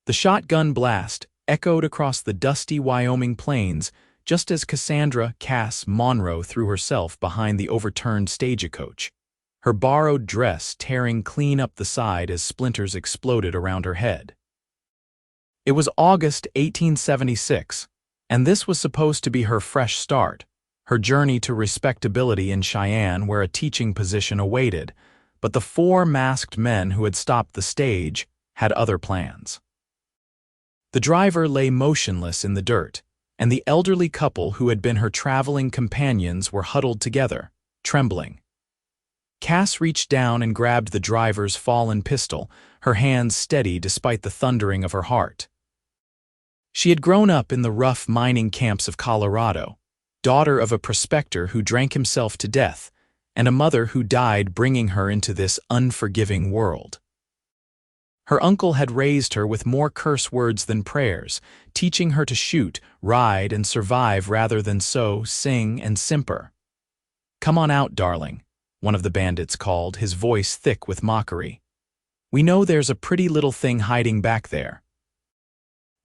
The shotgun blast echoed across the dusty Wyoming plains just as Cassandra Monroe threw herself behind the overturned stagecoach, her borrowed dress tearing clean up the side as splinters exploded around her head. It was August 1876, and this was supposed to be her fresh start, her journey to respectability in Cheyenne where a teaching position awaited, but the four masked men who had stopped the stage had other plans. The driver lay motionless in the dirt, and the elderly couple who had been her traveling companions were huddled together, trembling. Cass reached down and grabbed the driver's fallen pistol, her hands steady despite the thundering of her heart. She had grown up in the rough mining camps of Colorado, daughter of a prospector who drank himself to death, and a mother who died bringing her into this unforgiving world. Her uncle had raised her with more curse words than prayers, teaching her to shoot, ride, and survive rather than sew, sing, and simper. "Come on out, darling," one of the bandits called, his voice thick with mockery. "We know there's a pretty little thing hiding back there.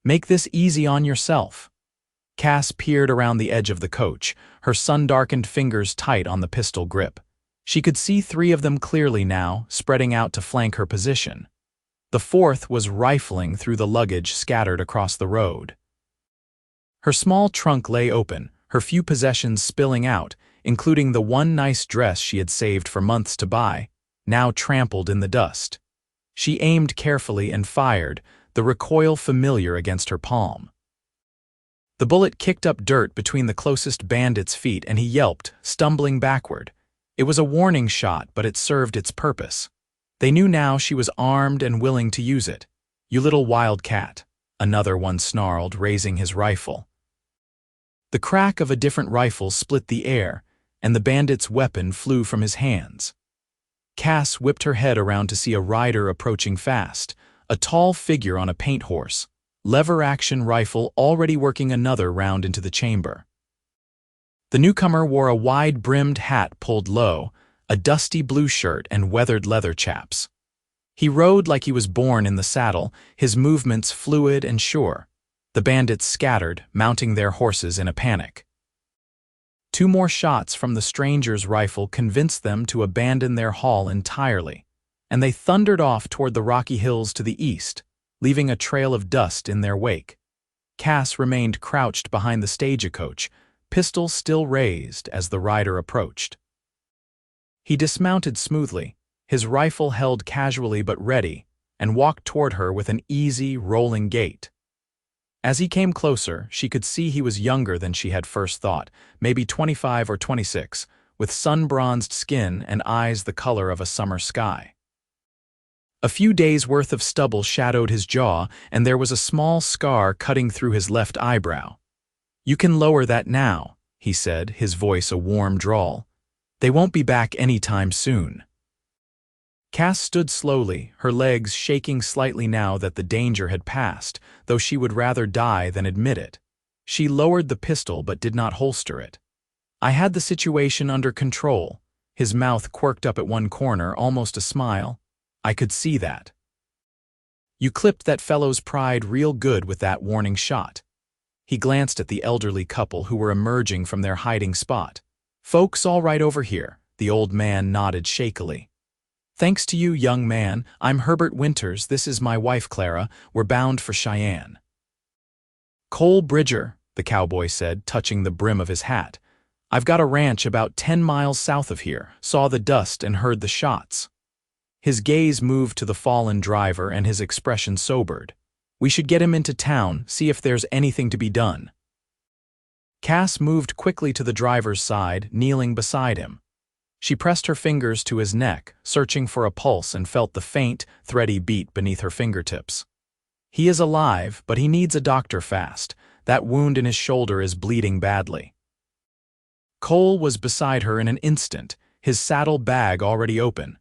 Make this easy on yourself." Cass peered around the edge of the coach, her sun-darkened fingers tight on the pistol grip. She could see three of them clearly now, spreading out to flank her position. The fourth was rifling through the luggage scattered across the road. Her small trunk lay open, her few possessions spilling out, including the one nice dress she had saved for months to buy, now trampled in the dust. She aimed carefully and fired, the recoil familiar against her palm. The bullet kicked up dirt between the closest bandit's feet and he yelped, stumbling backward. It was a warning shot, but it served its purpose. They knew now she was armed and willing to use it. "You little wildcat," another one snarled, raising his rifle. The crack of a different rifle split the air, and the bandit's weapon flew from his hands. Cass whipped her head around to see a rider approaching fast, a tall figure on a paint horse, lever-action rifle already working another round into the chamber. The newcomer wore a wide-brimmed hat pulled low, a dusty blue shirt and weathered leather chaps. He rode like he was born in the saddle, his movements fluid and sure. The bandits scattered, mounting their horses in a panic. Two more shots from the stranger's rifle convinced them to abandon their haul entirely, and they thundered off toward the rocky hills to the east, leaving a trail of dust in their wake. Cass remained crouched behind the stagecoach, pistol still raised as the rider approached. He dismounted smoothly, his rifle held casually but ready, and walked toward her with an easy, rolling gait. As he came closer, she could see he was younger than she had first thought, maybe 25 or 26, with sun-bronzed skin and eyes the color of a summer sky. A few days' worth of stubble shadowed his jaw, and there was a small scar cutting through his left eyebrow. "You can lower that now," he said, his voice a warm drawl. "They won't be back any time soon." Cass stood slowly, her legs shaking slightly now that the danger had passed, though she would rather die than admit it. She lowered the pistol but did not holster it. "I had the situation under control," his mouth quirked up at one corner, almost a smile. "I could see that. You clipped that fellow's pride real good with that warning shot." He glanced at the elderly couple who were emerging from their hiding spot. "Folks all right over here," the old man nodded shakily. "Thanks to you, young man. I'm Herbert Winters. This is my wife, Clara. We're bound for Cheyenne." "Cole Bridger," the cowboy said, touching the brim of his hat. "I've got a ranch about 10 miles south of here. Saw the dust and heard the shots." His gaze moved to the fallen driver and his expression sobered. "We should get him into town, see if there's anything to be done." Cass moved quickly to the driver's side, kneeling beside him. She pressed her fingers to his neck, searching for a pulse, and felt the faint, thready beat beneath her fingertips. "He is alive, but he needs a doctor fast. That wound in his shoulder is bleeding badly." Cole was beside her in an instant, his saddle bag already open.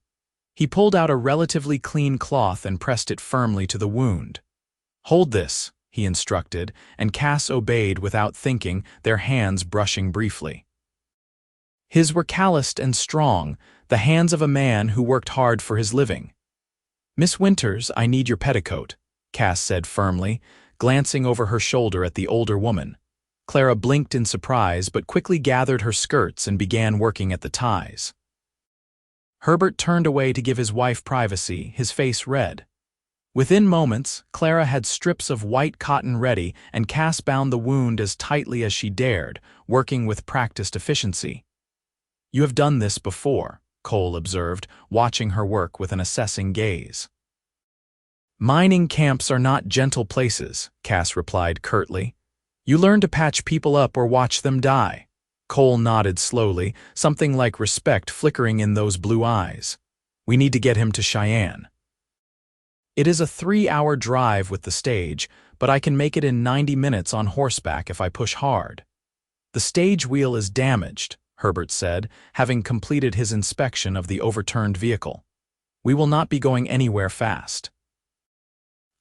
He pulled out a relatively clean cloth and pressed it firmly to the wound. "Hold this," he instructed, and Cass obeyed without thinking, their hands brushing briefly. His were calloused and strong, the hands of a man who worked hard for his living. "Miss Winters, I need your petticoat." Cass said firmly, glancing over her shoulder at the older woman. Clara blinked in surprise but quickly gathered her skirts and began working at the ties. Herbert turned away to give his wife privacy, his face red. Within moments, Clara had strips of white cotton ready and Cass bound the wound as tightly as she dared, working with practiced efficiency. "You have done this before," Cole observed, watching her work with an assessing gaze. "Mining camps are not gentle places," Cass replied curtly. "You learn to patch people up or watch them die." Cole nodded slowly, something like respect flickering in those blue eyes. "We need to get him to Cheyenne." "It is a 3-hour drive with the stage, but I can make it in 90 minutes on horseback if I push hard." "The stage wheel is damaged," Herbert said, having completed his inspection of the overturned vehicle. "We will not be going anywhere fast."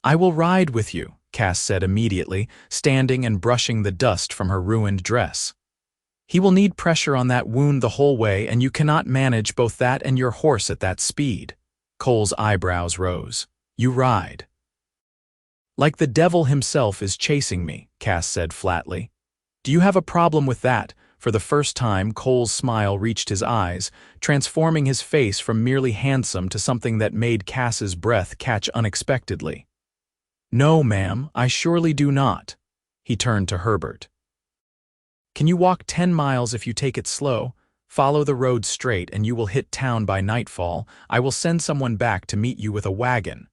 "I will ride with you," Cass said immediately, standing and brushing the dust from her ruined dress. "He will need pressure on that wound the whole way, and you cannot manage both that and your horse at that speed." Cole's eyebrows rose. "You ride." "Like the devil himself is chasing me," Cass said flatly. "Do you have a problem with that?" For the first time, Cole's smile reached his eyes, transforming his face from merely handsome to something that made Cass's breath catch unexpectedly. "No, ma'am, I surely do not." He turned to Herbert. "Can you walk 10 miles if you take it slow? Follow the road straight and you will hit town by nightfall. I will send someone back to meet you with a wagon."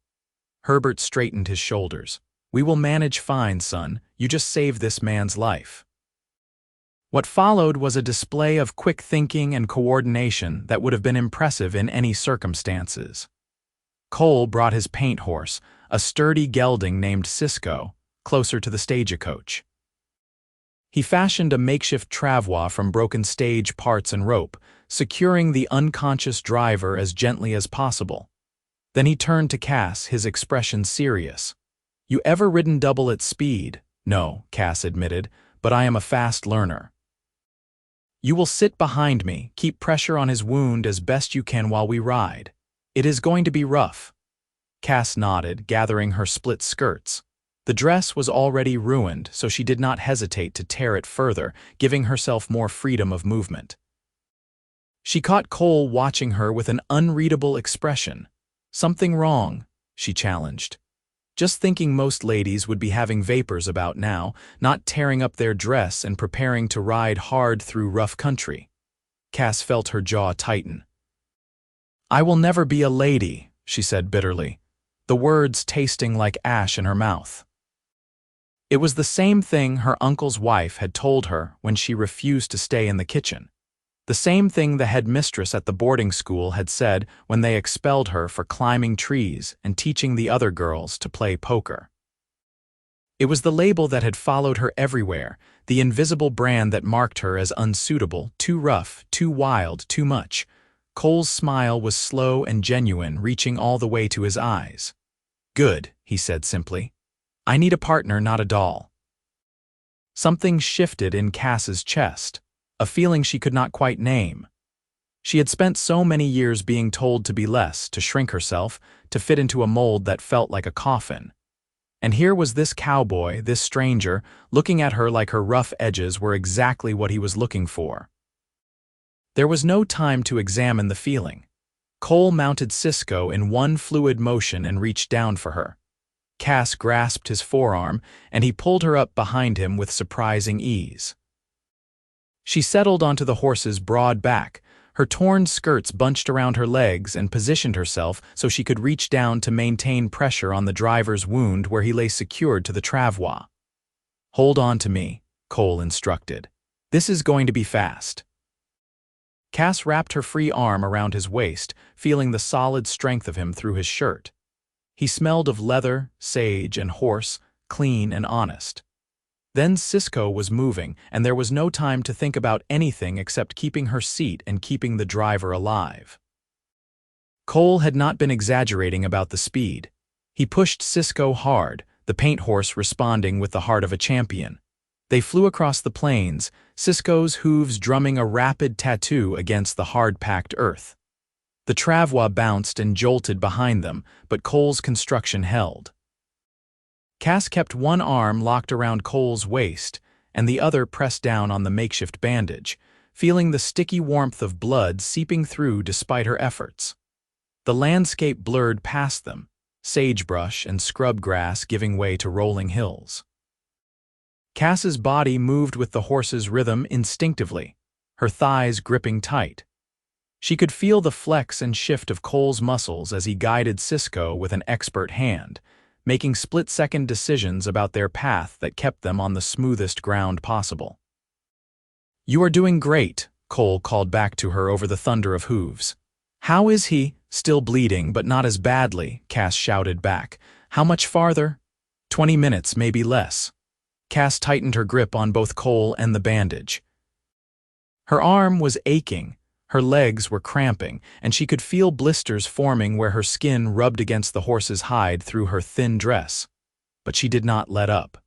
Herbert straightened his shoulders. "We will manage fine, son. You just saved this man's life." What followed was a display of quick thinking and coordination that would have been impressive in any circumstances. Cole brought his paint horse, a sturdy gelding named Cisco, closer to the stagecoach. He fashioned a makeshift travois from broken stage parts and rope, securing the unconscious driver as gently as possible. Then he turned to Cass, his expression serious. "You ever ridden double at speed?" "No," Cass admitted, "but I am a fast learner." "You will sit behind me, keep pressure on his wound as best you can while we ride. It is going to be rough." Cass nodded, gathering her split skirts. The dress was already ruined, so she did not hesitate to tear it further, giving herself more freedom of movement. She caught Cole watching her with an unreadable expression. "Something wrong?" she challenged. Just thinking most ladies would be having vapors about now, not tearing up their dress and preparing to ride hard through rough country. Cass felt her jaw tighten. "I will never be a lady," she said bitterly, the words tasting like ash in her mouth. It was the same thing her uncle's wife had told her when she refused to stay in the kitchen. The same thing the headmistress at the boarding school had said when they expelled her for climbing trees and teaching the other girls to play poker. It was the label that had followed her everywhere, the invisible brand that marked her as unsuitable, too rough, too wild, too much. Cole's smile was slow and genuine, reaching all the way to his eyes. "Good," he said simply. "I need a partner, not a doll." Something shifted in Cass's chest, a feeling she could not quite name. She had spent so many years being told to be less, to shrink herself, to fit into a mold that felt like a coffin. And here was this cowboy, this stranger, looking at her like her rough edges were exactly what he was looking for. There was no time to examine the feeling. Cole mounted Cisco in one fluid motion and reached down for her. Cass grasped his forearm, and he pulled her up behind him with surprising ease. She settled onto the horse's broad back, her torn skirts bunched around her legs, and positioned herself so she could reach down to maintain pressure on the driver's wound where he lay secured to the travois. "Hold on to me," Cole instructed. "This is going to be fast." Cass wrapped her free arm around his waist, feeling the solid strength of him through his shirt. He smelled of leather, sage, and horse, clean and honest. Then Cisco was moving, and there was no time to think about anything except keeping her seat and keeping the driver alive. Cole had not been exaggerating about the speed. He pushed Cisco hard, the paint horse responding with the heart of a champion. They flew across the plains, Cisco's hooves drumming a rapid tattoo against the hard-packed earth. The travois bounced and jolted behind them, but Cole's construction held. Cass kept one arm locked around Cole's waist and the other pressed down on the makeshift bandage, feeling the sticky warmth of blood seeping through despite her efforts. The landscape blurred past them, sagebrush and scrub grass giving way to rolling hills. Cass's body moved with the horse's rhythm instinctively, her thighs gripping tight. She could feel the flex and shift of Cole's muscles as he guided Cisco with an expert hand, making split-second decisions about their path that kept them on the smoothest ground possible. "You are doing great," Cole called back to her over the thunder of hooves. "How is he?" "Still bleeding, but not as badly," Cass shouted back. "How much farther?" 20 minutes, maybe less." Cass tightened her grip on both Cole and the bandage. Her arm was aching, her legs were cramping, and she could feel blisters forming where her skin rubbed against the horse's hide through her thin dress. But she did not let up.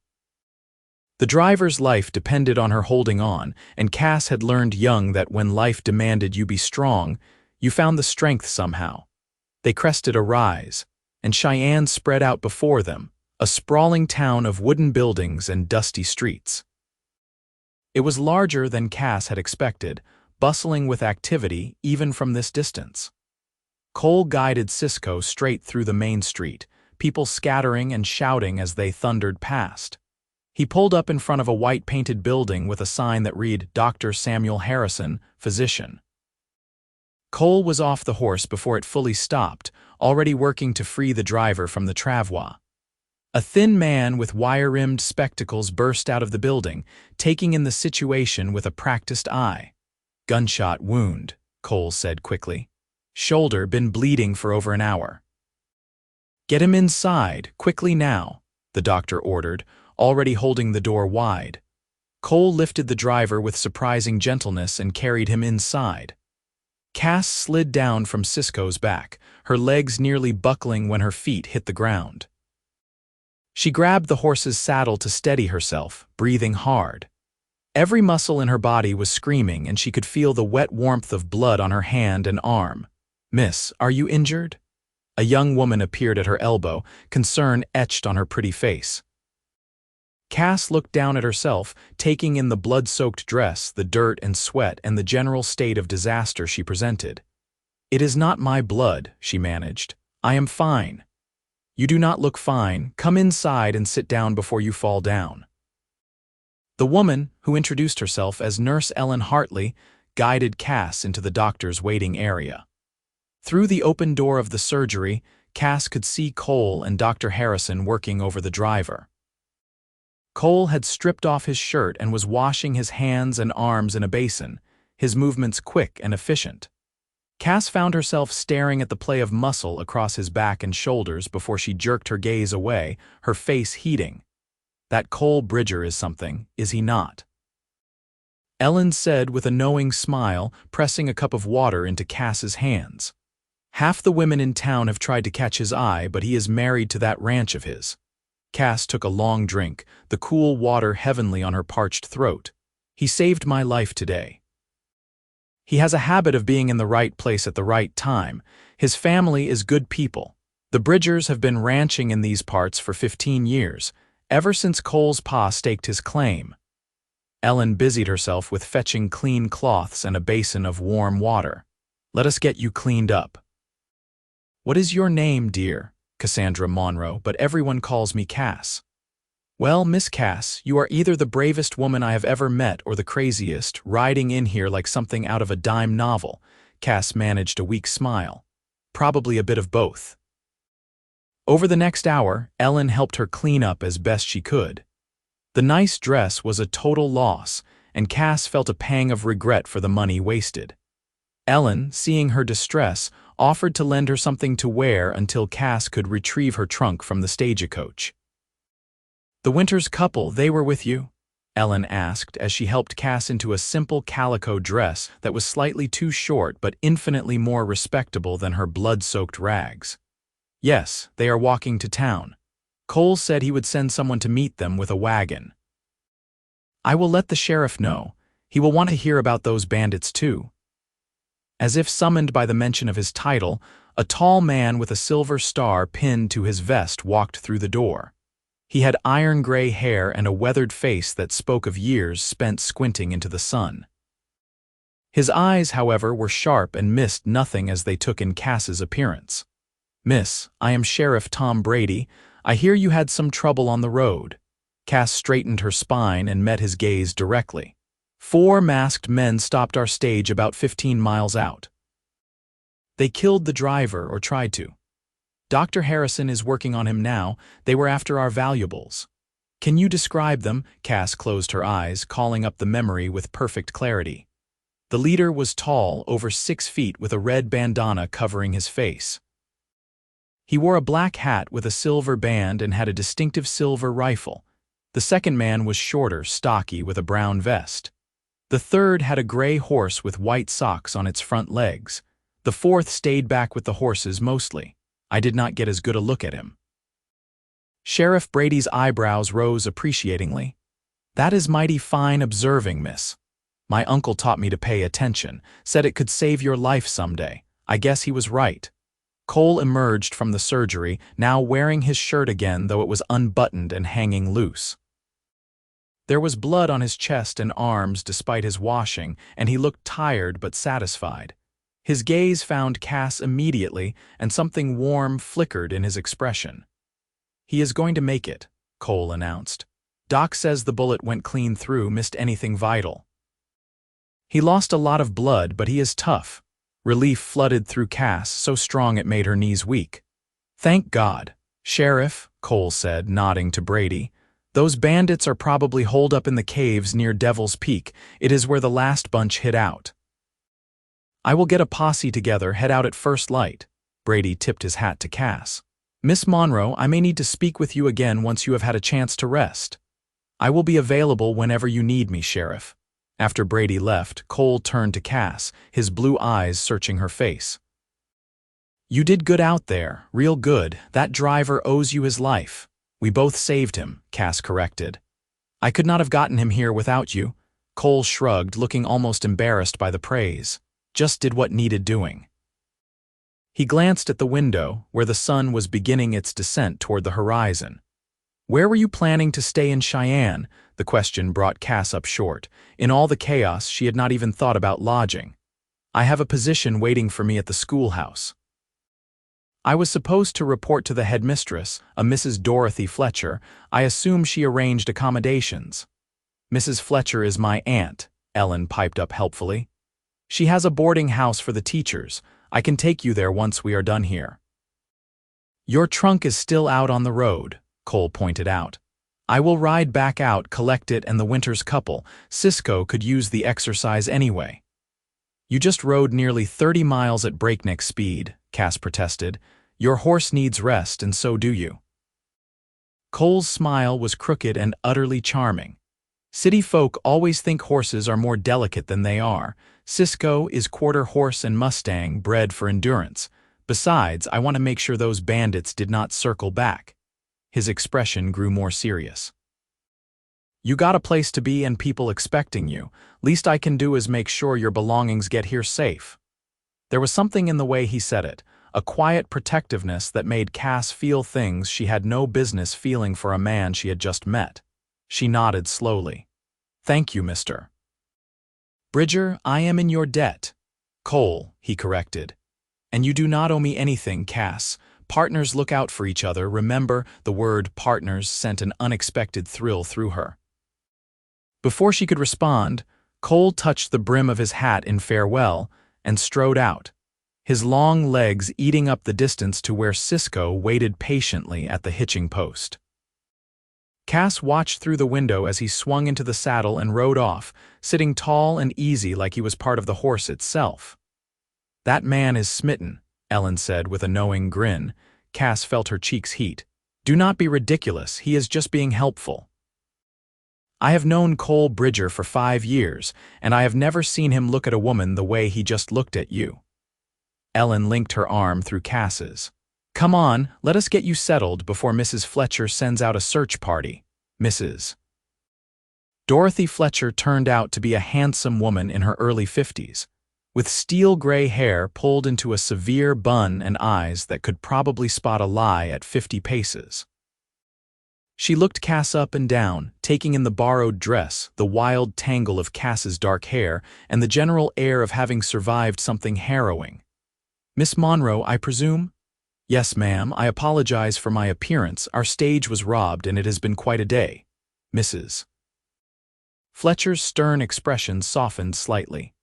The driver's life depended on her holding on, and Cass had learned young that when life demanded you be strong, you found the strength somehow. They crested a rise, and Cheyenne spread out before them, a sprawling town of wooden buildings and dusty streets. It was larger than Cass had expected, bustling with activity even from this distance. Cole guided Cisco straight through the main street, people scattering and shouting as they thundered past. He pulled up in front of a white-painted building with a sign that read, "Dr. Samuel Harrison, Physician." Cole was off the horse before it fully stopped, already working to free the driver from the travois. A thin man with wire-rimmed spectacles burst out of the building, taking in the situation with a practiced eye. "Gunshot wound," Cole said quickly. "Shoulder been bleeding for over an hour." "Get him inside, quickly now," the doctor ordered, already holding the door wide. Cole lifted the driver with surprising gentleness and carried him inside. Cass slid down from Cisco's back, her legs nearly buckling when her feet hit the ground. She grabbed the horse's saddle to steady herself, breathing hard. Every muscle in her body was screaming, and she could feel the wet warmth of blood on her hand and arm. "Miss, are you injured?" A young woman appeared at her elbow, concern etched on her pretty face. Cass looked down at herself, taking in the blood-soaked dress, the dirt and sweat, and the general state of disaster she presented. "It is not my blood," she managed. "I am fine." "You do not look fine. Come inside and sit down before you fall down." The woman, who introduced herself as Nurse Ellen Hartley, guided Cass into the doctor's waiting area. Through the open door of the surgery, Cass could see Cole and Dr. Harrison working over the driver. Cole had stripped off his shirt and was washing his hands and arms in a basin, his movements quick and efficient. Cass found herself staring at the play of muscle across his back and shoulders before she jerked her gaze away, her face heating. "That Cole Bridger is something, is he not?" Ellen said with a knowing smile, pressing a cup of water into Cass's hands. "Half the women in town have tried to catch his eye, but he is married to that ranch of his." Cass took a long drink, the cool water heavenly on her parched throat. "He saved my life today. He has a habit of being in the right place at the right time. His family is good people. The Bridgers have been ranching in these parts for 15 years, ever since Cole's pa staked his claim." Ellen busied herself with fetching clean cloths and a basin of warm water. "Let us get you cleaned up." "What is your name, dear?" "Cassandra Monroe, but everyone calls me Cass." "Well, Miss Cass, you are either the bravest woman I have ever met or the craziest, riding in here like something out of a dime novel." Cass managed a weak smile. "Probably a bit of both." Over the next hour, Ellen helped her clean up as best she could. The nice dress was a total loss, and Cass felt a pang of regret for the money wasted. Ellen, seeing her distress, offered to lend her something to wear until Cass could retrieve her trunk from the stagecoach. "The Winters couple, they were with you?" Ellen asked as she helped Cass into a simple calico dress that was slightly too short but infinitely more respectable than her blood-soaked rags. "Yes, they are walking to town. Cole said he would send someone to meet them with a wagon." "I will let the sheriff know. He will want to hear about those bandits too." As if summoned by the mention of his title, a tall man with a silver star pinned to his vest walked through the door. He had iron-gray hair and a weathered face that spoke of years spent squinting into the sun. His eyes, however, were sharp and missed nothing as they took in Cass's appearance. "Miss, I am Sheriff Tom Brady. I hear you had some trouble on the road." Cass straightened her spine and met his gaze directly. "4 masked men stopped our stage about 15 miles out. They killed the driver, or tried to. Dr. Harrison is working on him now. They were after our valuables." "Can you describe them?" Cass closed her eyes, calling up the memory with perfect clarity. The leader was tall, over 6 feet, with a red bandana covering his face. He wore a black hat with a silver band and had a distinctive silver rifle. The second man was shorter, stocky, with a brown vest. The third had a gray horse with white socks on its front legs. The fourth stayed back with the horses mostly. I did not get as good a look at him. Sheriff Brady's eyebrows rose appreciatingly. "That is mighty fine observing, miss. My uncle taught me to pay attention, said it could save your life someday. I guess he was right." Cole emerged from the surgery, now wearing his shirt again, though it was unbuttoned and hanging loose. There was blood on his chest and arms despite his washing, and he looked tired but satisfied. His gaze found Cass immediately, and something warm flickered in his expression. "He is going to make it," Cole announced. "Doc says the bullet went clean through, missed anything vital. He lost a lot of blood, but he is tough." Relief flooded through Cass, so strong it made her knees weak. "Thank God." "Sheriff," Cole said, nodding to Brady, "those bandits are probably holed up in the caves near Devil's Peak. It is where the last bunch hid out. I will get a posse together, head out at first light." Brady tipped his hat to Cass. "Miss Monroe, I may need to speak with you again once you have had a chance to rest." "I will be available whenever you need me, Sheriff." After Brady left, Cole turned to Cass, his blue eyes searching her face. "You did good out there, real good. That driver owes you his life." "We both saved him," Cass corrected. "I could not have gotten him here without you." Cole shrugged, looking almost embarrassed by the praise. "Just did what needed doing." He glanced at the window, where the sun was beginning its descent toward the horizon. "Where were you planning to stay in Cheyenne?" The question brought Cass up short. In all the chaos, she had not even thought about lodging. "I have a position waiting for me at the schoolhouse." "I was supposed to report to the headmistress, a Mrs. Dorothy Fletcher. I assume she arranged accommodations." "Mrs. Fletcher is my aunt," Ellen piped up helpfully. "She has a boarding house for the teachers. I can take you there once we are done here." "Your trunk is still out on the road," Cole pointed out. "I will ride back out, collect it and the winter's couple. Cisco could use the exercise anyway." "You just rode nearly 30 miles at breakneck speed," Cass protested. "Your horse needs rest, and so do you." Cole's smile was crooked and utterly charming. "City folk always think horses are more delicate than they are. Cisco is quarter horse and Mustang, bred for endurance. Besides, I want to make sure those bandits did not circle back." His expression grew more serious. "You got a place to be and people expecting you. Least I can do is make sure your belongings get here safe." There was something in the way he said it, a quiet protectiveness that made Cass feel things she had no business feeling for a man she had just met. She nodded slowly. "Thank you, Mr. Bridger, I am in your debt." "Cole," he corrected. "And you do not owe me anything, Cass. Partners look out for each other, remember." The word partners sent an unexpected thrill through her. Before she could respond, Cole touched the brim of his hat in farewell and strode out, his long legs eating up the distance to where Cisco waited patiently at the hitching post. Cass watched through the window as he swung into the saddle and rode off, sitting tall and easy like he was part of the horse itself. "That man is smitten," Ellen said with a knowing grin. Cass felt her cheeks heat. "Do not be ridiculous, he is just being helpful." "I have known Cole Bridger for 5 years, and I have never seen him look at a woman the way he just looked at you." Ellen linked her arm through Cass's. "Come on, let us get you settled before Mrs. Fletcher sends out a search party." Mrs. Dorothy Fletcher turned out to be a handsome woman in her early 50s. With steel-gray hair pulled into a severe bun and eyes that could probably spot a lie at 50 paces. She looked Cass up and down, taking in the borrowed dress, the wild tangle of Cass's dark hair, and the general air of having survived something harrowing. "Miss Monroe, I presume?" "Yes, ma'am. I apologize for my appearance. Our stage was robbed, and it has been quite a day. Mrs. Fletcher's stern expression softened slightly.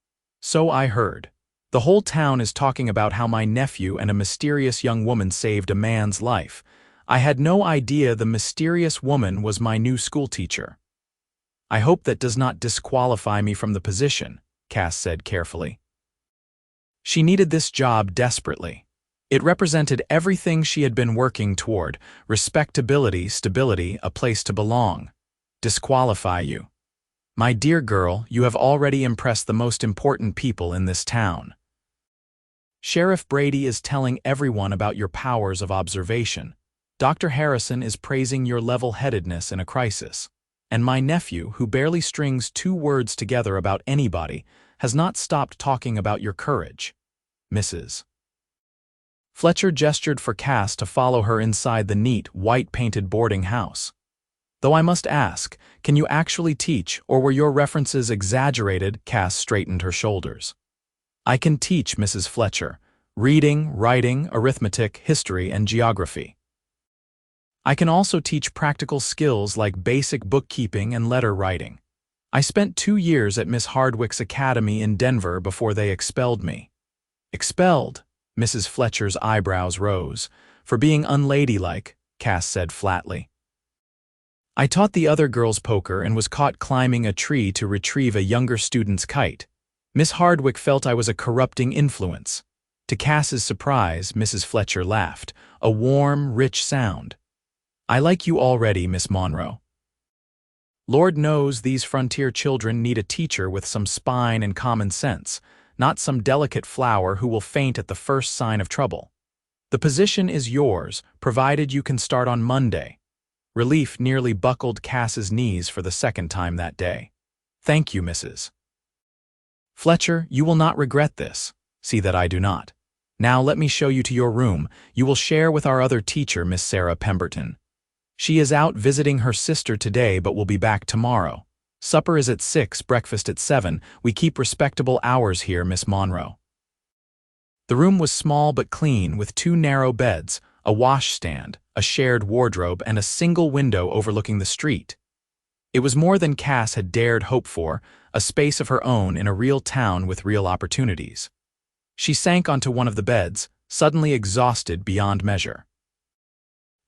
"So I heard. The whole town is talking about how my nephew and a mysterious young woman saved a man's life. I had no idea the mysterious woman was my new schoolteacher." "I hope that does not disqualify me from the position," Cass said carefully. She needed this job desperately. It represented everything she had been working toward: respectability, stability, a place to belong. "Disqualify you? My dear girl, you have already impressed the most important people in this town. Sheriff Brady is telling everyone about your powers of observation. Dr. Harrison is praising your level-headedness in a crisis. And my nephew, who barely strings 2 words together about anybody, has not stopped talking about your courage. Mrs. Fletcher gestured for Cass to follow her inside the neat, white-painted boarding house. "Though I must ask, can you actually teach, or were your references exaggerated?" Cass straightened her shoulders. "I can teach, Mrs. Fletcher. Reading, writing, arithmetic, history, and geography. I can also teach practical skills like basic bookkeeping and letter writing. I spent 2 years at Miss Hardwick's academy in Denver before they expelled me." "Expelled?" Mrs. Fletcher's eyebrows rose. "For being unladylike," Cass said flatly. "I taught the other girls poker and was caught climbing a tree to retrieve a younger student's kite. Miss Hardwick felt I was a corrupting influence." To Cass's surprise, Mrs. Fletcher laughed, a warm, rich sound. "I like you already, Miss Monroe. Lord knows these frontier children need a teacher with some spine and common sense, not some delicate flower who will faint at the first sign of trouble. The position is yours, provided you can start on Monday." Relief nearly buckled Cass's knees for the second time that day. "Thank you, Mrs. Fletcher, you will not regret this. See that I do not. Now let me show you to your room. You will share with our other teacher, Miss Sarah Pemberton. She is out visiting her sister today but will be back tomorrow. Supper is at 6, breakfast at 7. We keep respectable hours here, Miss Monroe." The room was small but clean, with 2 narrow beds, a washstand, a shared wardrobe, and a single window overlooking the street. It was more than Cass had dared hope for, a space of her own in a real town with real opportunities. She sank onto one of the beds, suddenly exhausted beyond measure.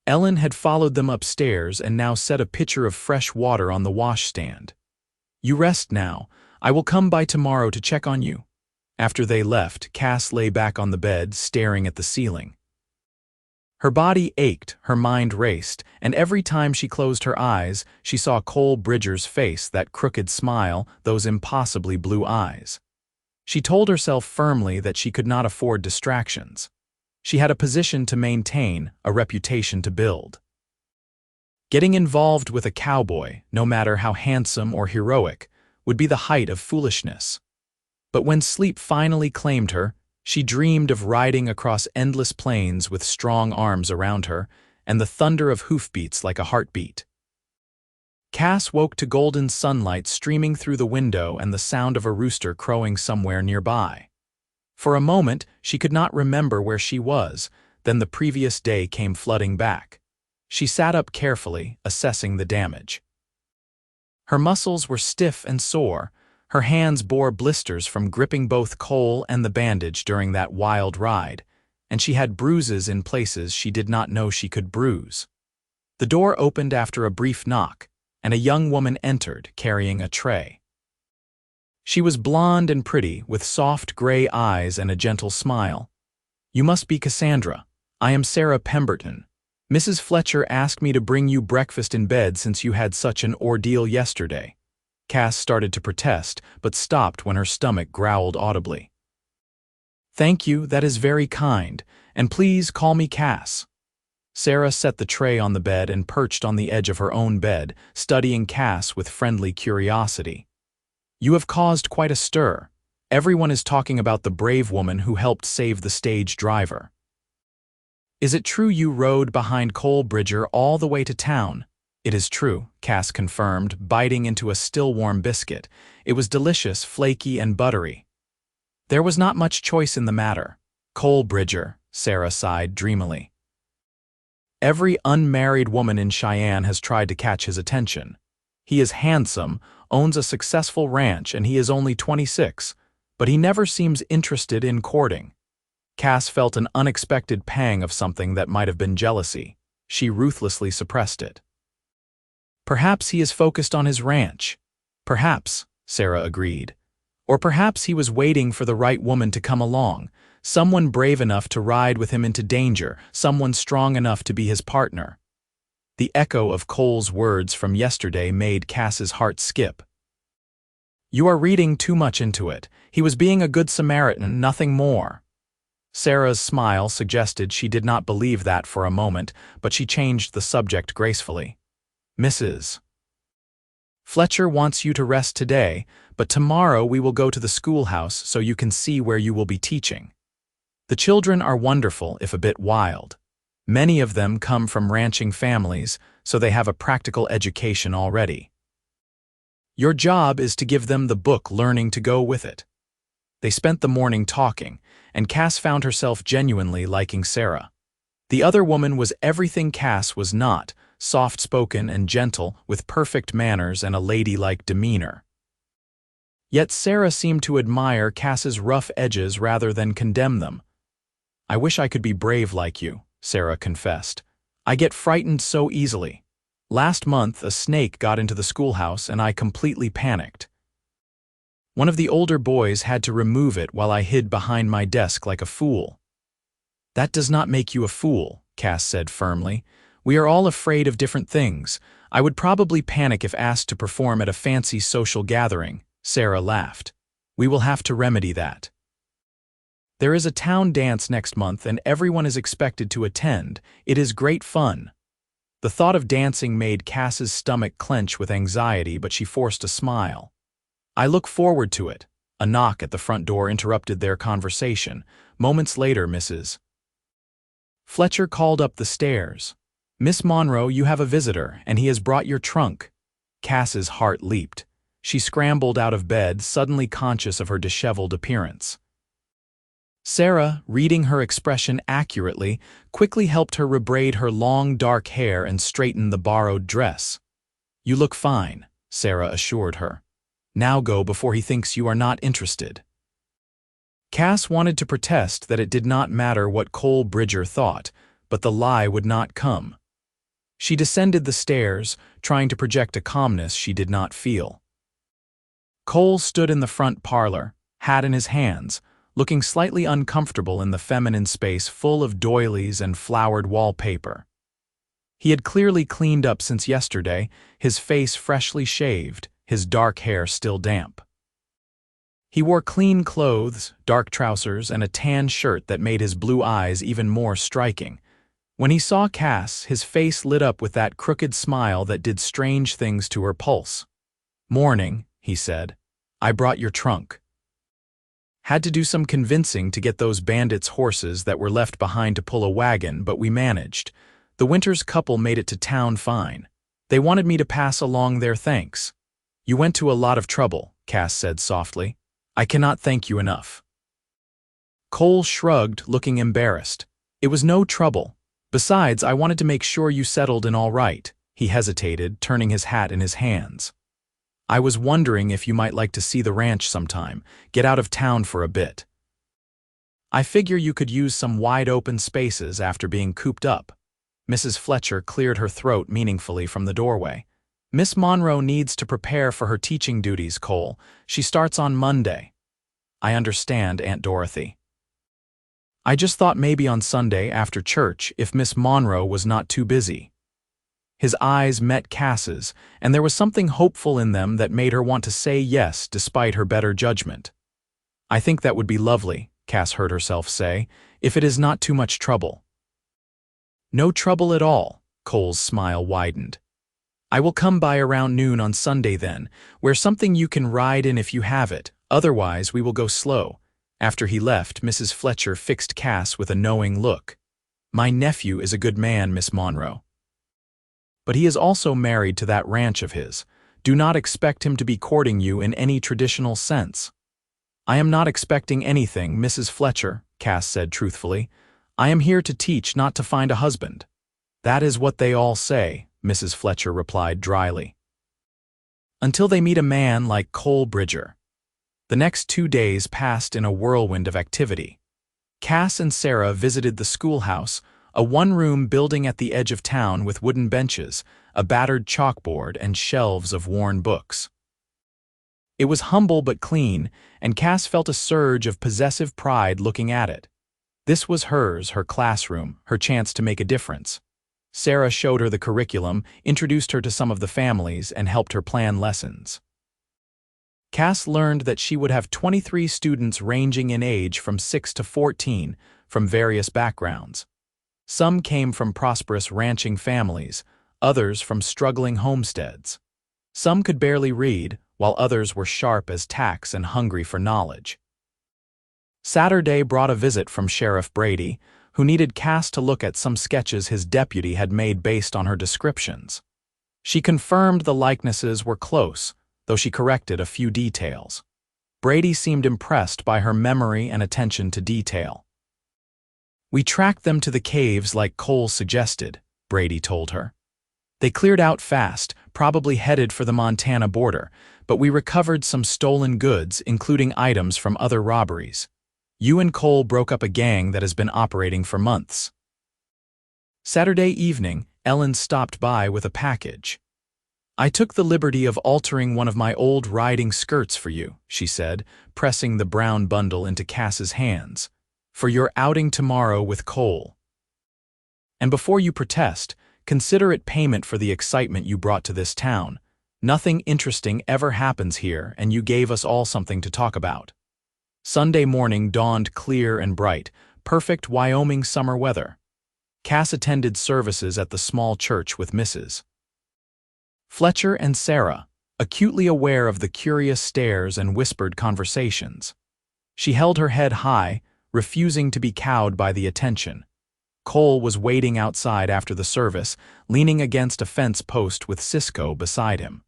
Ellen had followed them upstairs and now set a pitcher of fresh water on the washstand. "You rest now. I will come by tomorrow to check on you." After they left, Cass lay back on the bed, staring at the ceiling. Her body ached, her mind raced, and every time she closed her eyes, she saw Cole Bridger's face, that crooked smile, those impossibly blue eyes. She told herself firmly that she could not afford distractions. She had a position to maintain, a reputation to build. Getting involved with a cowboy, no matter how handsome or heroic, would be the height of foolishness. But when sleep finally claimed her, she dreamed of riding across endless plains with strong arms around her and the thunder of hoofbeats like a heartbeat. Cass woke to golden sunlight streaming through the window and the sound of a rooster crowing somewhere nearby. For a moment, she could not remember where she was, then the previous day came flooding back. She sat up carefully, assessing the damage. Her muscles were stiff and sore. Her hands bore blisters from gripping both Cole and the bandage during that wild ride, and she had bruises in places she did not know she could bruise. The door opened after a brief knock, and a young woman entered, carrying a tray. She was blonde and pretty, with soft gray eyes and a gentle smile. "You must be Cassandra. I am Sarah Pemberton. Mrs. Fletcher asked me to bring you breakfast in bed since you had such an ordeal yesterday." Cass started to protest, but stopped when her stomach growled audibly. "Thank you, that is very kind, and please call me Cass." Sarah set the tray on the bed and perched on the edge of her own bed, studying Cass with friendly curiosity. "You have caused quite a stir. Everyone is talking about the brave woman who helped save the stage driver. Is it true you rode behind Cole Bridger all the way to town?" It is true, Cass confirmed, biting into a still-warm biscuit. It was delicious, flaky, and buttery. There was not much choice in the matter. Cole Bridger, Sarah sighed dreamily. Every unmarried woman in Cheyenne has tried to catch his attention. He is handsome, owns a successful ranch, and he is only 26, but he never seems interested in courting. Cass felt an unexpected pang of something that might have been jealousy. She ruthlessly suppressed it. Perhaps he is focused on his ranch. Perhaps, Sarah agreed. Or perhaps he was waiting for the right woman to come along, someone brave enough to ride with him into danger, someone strong enough to be his partner. The echo of Cole's words from yesterday made Cass's heart skip. You are reading too much into it. He was being a good Samaritan, nothing more. Sarah's smile suggested she did not believe that for a moment, but she changed the subject gracefully. Mrs. Fletcher wants you to rest today, but tomorrow we will go to the schoolhouse so you can see where you will be teaching. The children are wonderful, if a bit wild. Many of them come from ranching families, so they have a practical education already. Your job is to give them the book learning to go with it. They spent the morning talking, and Cass found herself genuinely liking Sarah. The other woman was everything Cass was not, soft-spoken and gentle, with perfect manners and a ladylike demeanor. Yet Sarah seemed to admire Cass's rough edges rather than condemn them. I wish I could be brave like you, Sarah confessed. I get frightened so easily. Last month, a snake got into the schoolhouse and I completely panicked. One of the older boys had to remove it while I hid behind my desk like a fool. That does not make you a fool, Cass said firmly. We are all afraid of different things. I would probably panic if asked to perform at a fancy social gathering, Sarah laughed. We will have to remedy that. There is a town dance next month and everyone is expected to attend. It is great fun. The thought of dancing made Cass's stomach clench with anxiety, but she forced a smile. I look forward to it. A knock at the front door interrupted their conversation. Moments later, Mrs. Fletcher called up the stairs. Miss Monroe, you have a visitor, and he has brought your trunk. Cass's heart leaped. She scrambled out of bed, suddenly conscious of her disheveled appearance. Sarah, reading her expression accurately, quickly helped her rebraid her long, dark hair and straighten the borrowed dress. You look fine, Sarah assured her. Now go before he thinks you are not interested. Cass wanted to protest that it did not matter what Cole Bridger thought, but the lie would not come. She descended the stairs, trying to project a calmness she did not feel. Cole stood in the front parlor, hat in his hands, looking slightly uncomfortable in the feminine space full of doilies and flowered wallpaper. He had clearly cleaned up since yesterday, his face freshly shaved, his dark hair still damp. He wore clean clothes, dark trousers, and a tan shirt that made his blue eyes even more striking. When he saw Cass, his face lit up with that crooked smile that did strange things to her pulse. Morning, he said. I brought your trunk. Had to do some convincing to get those bandits' horses that were left behind to pull a wagon, but we managed. The Winters couple made it to town fine. They wanted me to pass along their thanks. You went to a lot of trouble, Cass said softly. I cannot thank you enough. Cole shrugged, looking embarrassed. It was no trouble. Besides, I wanted to make sure you settled in all right. He hesitated, turning his hat in his hands. I was wondering if you might like to see the ranch sometime, get out of town for a bit. I figure you could use some wide-open spaces after being cooped up. Mrs. Fletcher cleared her throat meaningfully from the doorway. Miss Monroe needs to prepare for her teaching duties, Cole. She starts on Monday. I understand, Aunt Dorothy. I just thought maybe on Sunday after church if Miss Monroe was not too busy. His eyes met Cass's, and there was something hopeful in them that made her want to say yes despite her better judgment. I think that would be lovely, Cass heard herself say, if it is not too much trouble. No trouble at all, Cole's smile widened. I will come by around noon on Sunday then, wear something you can ride in if you have it, otherwise we will go slow. After he left, Mrs. Fletcher fixed Cass with a knowing look. My nephew is a good man, Miss Monroe. But he is also married to that ranch of his. Do not expect him to be courting you in any traditional sense." "I am not expecting anything, Mrs. Fletcher," Cass said truthfully. "I am here to teach, not to find a husband." "That is what they all say," Mrs. Fletcher replied dryly. "Until they meet a man like Cole Bridger." The next 2 days passed in a whirlwind of activity. Cass and Sarah visited the schoolhouse, a one-room building at the edge of town with wooden benches, a battered chalkboard, and shelves of worn books. It was humble but clean, and Cass felt a surge of possessive pride looking at it. This was hers, her classroom, her chance to make a difference. Sarah showed her the curriculum, introduced her to some of the families, and helped her plan lessons. Cass learned that she would have 23 students ranging in age from 6 to 14, from various backgrounds. Some came from prosperous ranching families, others from struggling homesteads. Some could barely read, while others were sharp as tacks and hungry for knowledge. Saturday brought a visit from Sheriff Brady, who needed Cass to look at some sketches his deputy had made based on her descriptions. She confirmed the likenesses were close, though she corrected a few details. Brady seemed impressed by her memory and attention to detail. "We tracked them to the caves like Cole suggested," Brady told her. "They cleared out fast, probably headed for the Montana border, but we recovered some stolen goods, including items from other robberies. You and Cole broke up a gang that has been operating for months." Saturday evening, Ellen stopped by with a package. "I took the liberty of altering one of my old riding skirts for you," she said, pressing the brown bundle into Cass's hands, "for your outing tomorrow with Cole. And before you protest, consider it payment for the excitement you brought to this town. Nothing interesting ever happens here, and you gave us all something to talk about." Sunday morning dawned clear and bright, perfect Wyoming summer weather. Cass attended services at the small church with Mrs. Fletcher and Sarah, acutely aware of the curious stares and whispered conversations. She held her head high, refusing to be cowed by the attention. Cole was waiting outside after the service, leaning against a fence post with Cisco beside him.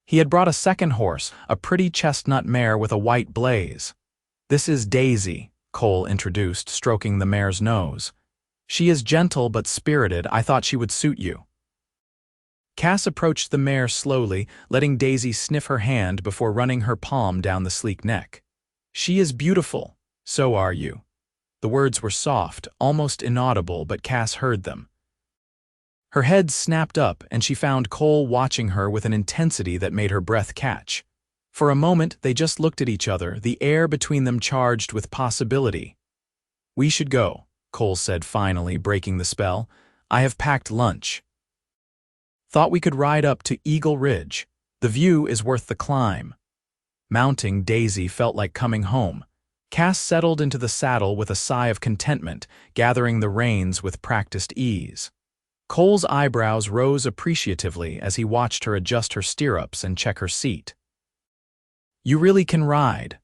He had brought a second horse, a pretty chestnut mare with a white blaze. "This is Daisy," Cole introduced, stroking the mare's nose. "She is gentle but spirited. I thought she would suit you." Cass approached the mare slowly, letting Daisy sniff her hand before running her palm down the sleek neck. "She is beautiful. So are you." The words were soft, almost inaudible, but Cass heard them. Her head snapped up, and she found Cole watching her with an intensity that made her breath catch. For a moment, they just looked at each other, the air between them charged with possibility. "We should go," Cole said finally, breaking the spell. "I have packed lunch. Thought we could ride up to Eagle Ridge. The view is worth the climb." Mounting Daisy felt like coming home. Cass settled into the saddle with a sigh of contentment, gathering the reins with practiced ease. Cole's eyebrows rose appreciatively as he watched her adjust her stirrups and check her seat. "You really can ride."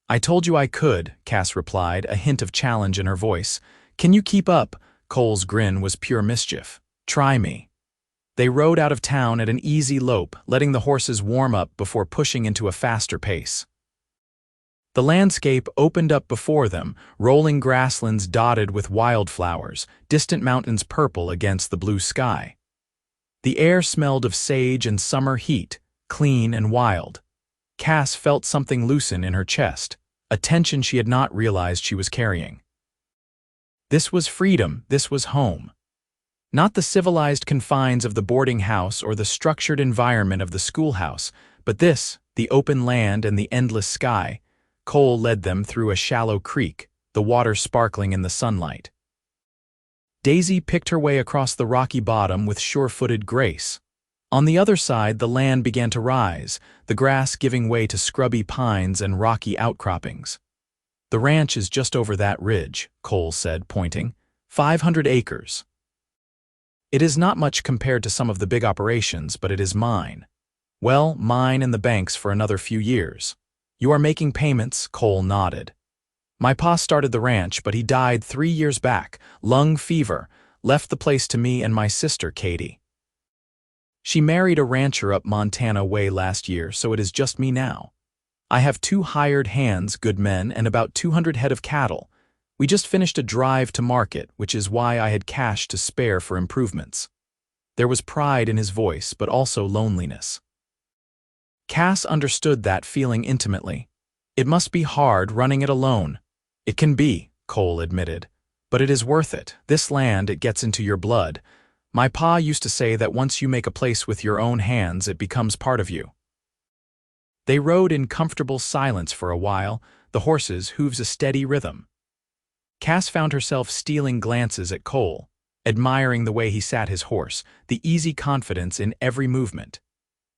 "I told you I could," Cass replied, a hint of challenge in her voice. "Can you keep up?" Cole's grin was pure mischief. "Try me." They rode out of town at an easy lope, letting the horses warm up before pushing into a faster pace. The landscape opened up before them, rolling grasslands dotted with wildflowers, distant mountains purple against the blue sky. The air smelled of sage and summer heat, clean and wild. Cass felt something loosen in her chest, a tension she had not realized she was carrying. This was freedom, this was home. Not the civilized confines of the boarding house or the structured environment of the schoolhouse, but this, the open land and the endless sky. Cole led them through a shallow creek, the water sparkling in the sunlight. Daisy picked her way across the rocky bottom with sure-footed grace. On the other side, the land began to rise, the grass giving way to scrubby pines and rocky outcroppings. "The ranch is just over that ridge," Cole said, pointing. 500 acres. "It is not much compared to some of the big operations, but it is mine. Well, mine and the bank's for another few years. You are making payments," Cole nodded. "My pa started the ranch, but he died 3 years back, lung fever, left the place to me and my sister, Katie. She married a rancher up Montana way last year, so it is just me now. I have 2 hired hands, good men, and about 200 head of cattle. We just finished a drive to market, which is why I had cash to spare for improvements. There was pride in his voice, but also loneliness. Cass understood that feeling intimately. It must be hard running it alone. It can be, Cole admitted. But it is worth it. This land, it gets into your blood. My pa used to say that once you make a place with your own hands, it becomes part of you. They rode in comfortable silence for a while, the horses' hooves a steady rhythm. Cass found herself stealing glances at Cole, admiring the way he sat his horse, the easy confidence in every movement.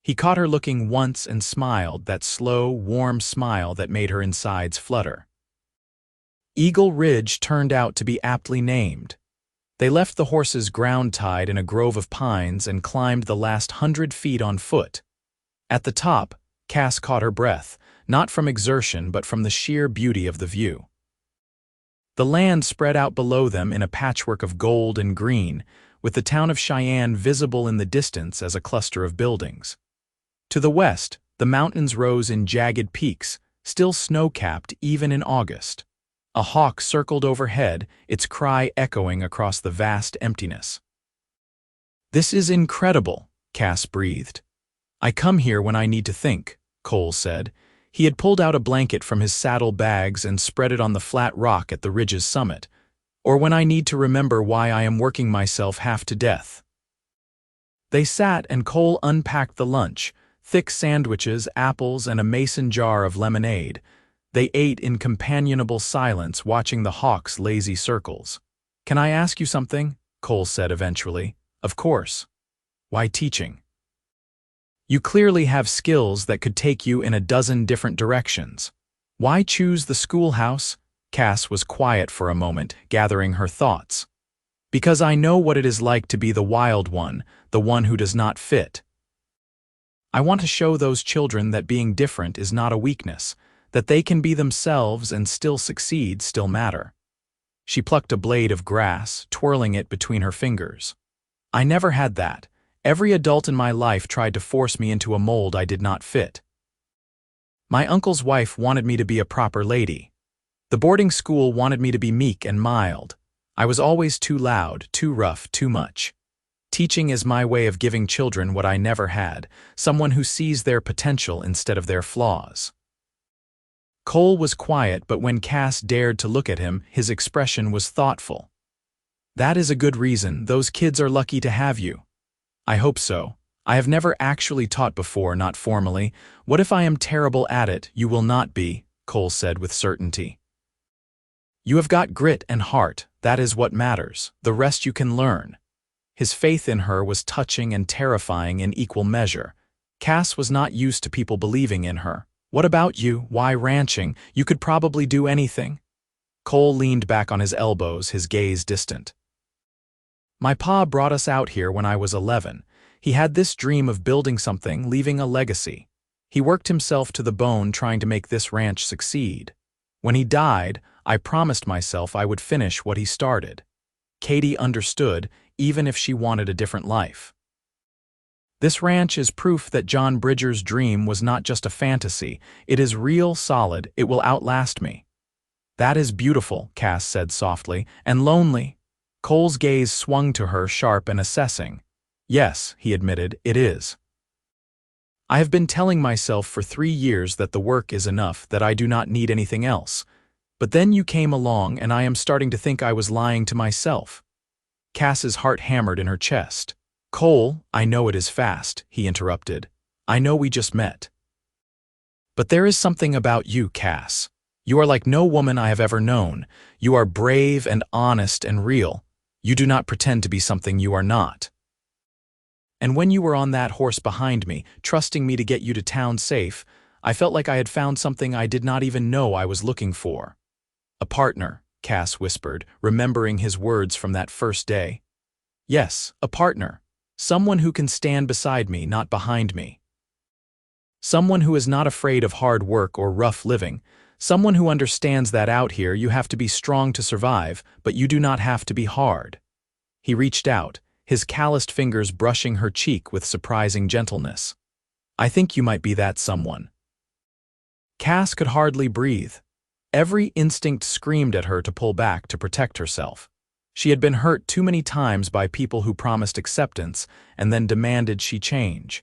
He caught her looking once and smiled, that slow, warm smile that made her insides flutter. Eagle Ridge turned out to be aptly named. They left the horses ground-tied in a grove of pines and climbed the last 100 feet on foot. At the top, Cass caught her breath, not from exertion but from the sheer beauty of the view. The land spread out below them in a patchwork of gold and green, with the town of Cheyenne visible in the distance as a cluster of buildings. To the west, the mountains rose in jagged peaks, still snow-capped even in August. A hawk circled overhead, its cry echoing across the vast emptiness. "This is incredible," Cass breathed. "I come here when I need to think," Cole said. He had pulled out a blanket from his saddle bags and spread it on the flat rock at the ridge's summit. "Or when I need to remember why I am working myself half to death." They sat and Cole unpacked the lunch, thick sandwiches, apples, and a mason jar of lemonade. They ate in companionable silence, watching the hawk's lazy circles. "Can I ask you something?" Cole said eventually. "Of course." "Why teaching? You clearly have skills that could take you in a dozen different directions. Why choose the schoolhouse?" Cass was quiet for a moment, gathering her thoughts. "Because I know what it is like to be the wild one, the one who does not fit. I want to show those children that being different is not a weakness, that they can be themselves and still succeed, still matter." She plucked a blade of grass, twirling it between her fingers. "I never had that. Every adult in my life tried to force me into a mold I did not fit. My uncle's wife wanted me to be a proper lady. The boarding school wanted me to be meek and mild. I was always too loud, too rough, too much. Teaching is my way of giving children what I never had, someone who sees their potential instead of their flaws." Cole was quiet, but when Cass dared to look at him, his expression was thoughtful. "That is a good reason. Those kids are lucky to have you." "I hope so. I have never actually taught before, not formally. What if I am terrible at it?" "You will not be," Cole said with certainty. "You have got grit and heart. That is what matters. The rest you can learn." His faith in her was touching and terrifying in equal measure. Cass was not used to people believing in her. "What about you? Why ranching? You could probably do anything." Cole leaned back on his elbows, his gaze distant. "My pa brought us out here when I was 11. He had this dream of building something, leaving a legacy. He worked himself to the bone trying to make this ranch succeed. When he died, I promised myself I would finish what he started." Katie understood, even if she wanted a different life. "This ranch is proof that John Bridger's dream was not just a fantasy. It is real, solid. It will outlast me." "That is beautiful," Cass said softly, "and lonely." Cole's gaze swung to her, sharp and assessing. "Yes," he admitted, "it is. I have been telling myself for 3 years that the work is enough, that I do not need anything else. But then you came along and I am starting to think I was lying to myself." Cass's heart hammered in her chest. "Cole, I know it is fast," he interrupted. "I know we just met. But there is something about you, Cass. You are like no woman I have ever known. You are brave and honest and real. You do not pretend to be something you are not. And when you were on that horse behind me, trusting me to get you to town safe, I felt like I had found something I did not even know I was looking for." "A partner," Cass whispered, remembering his words from that first day. "Yes, a partner. Someone who can stand beside me, not behind me. Someone who is not afraid of hard work or rough living. Someone who understands that out here you have to be strong to survive, but you do not have to be hard." He reached out, his calloused fingers brushing her cheek with surprising gentleness. "I think you might be that someone." Cass could hardly breathe. Every instinct screamed at her to pull back to protect herself. She had been hurt too many times by people who promised acceptance and then demanded she change.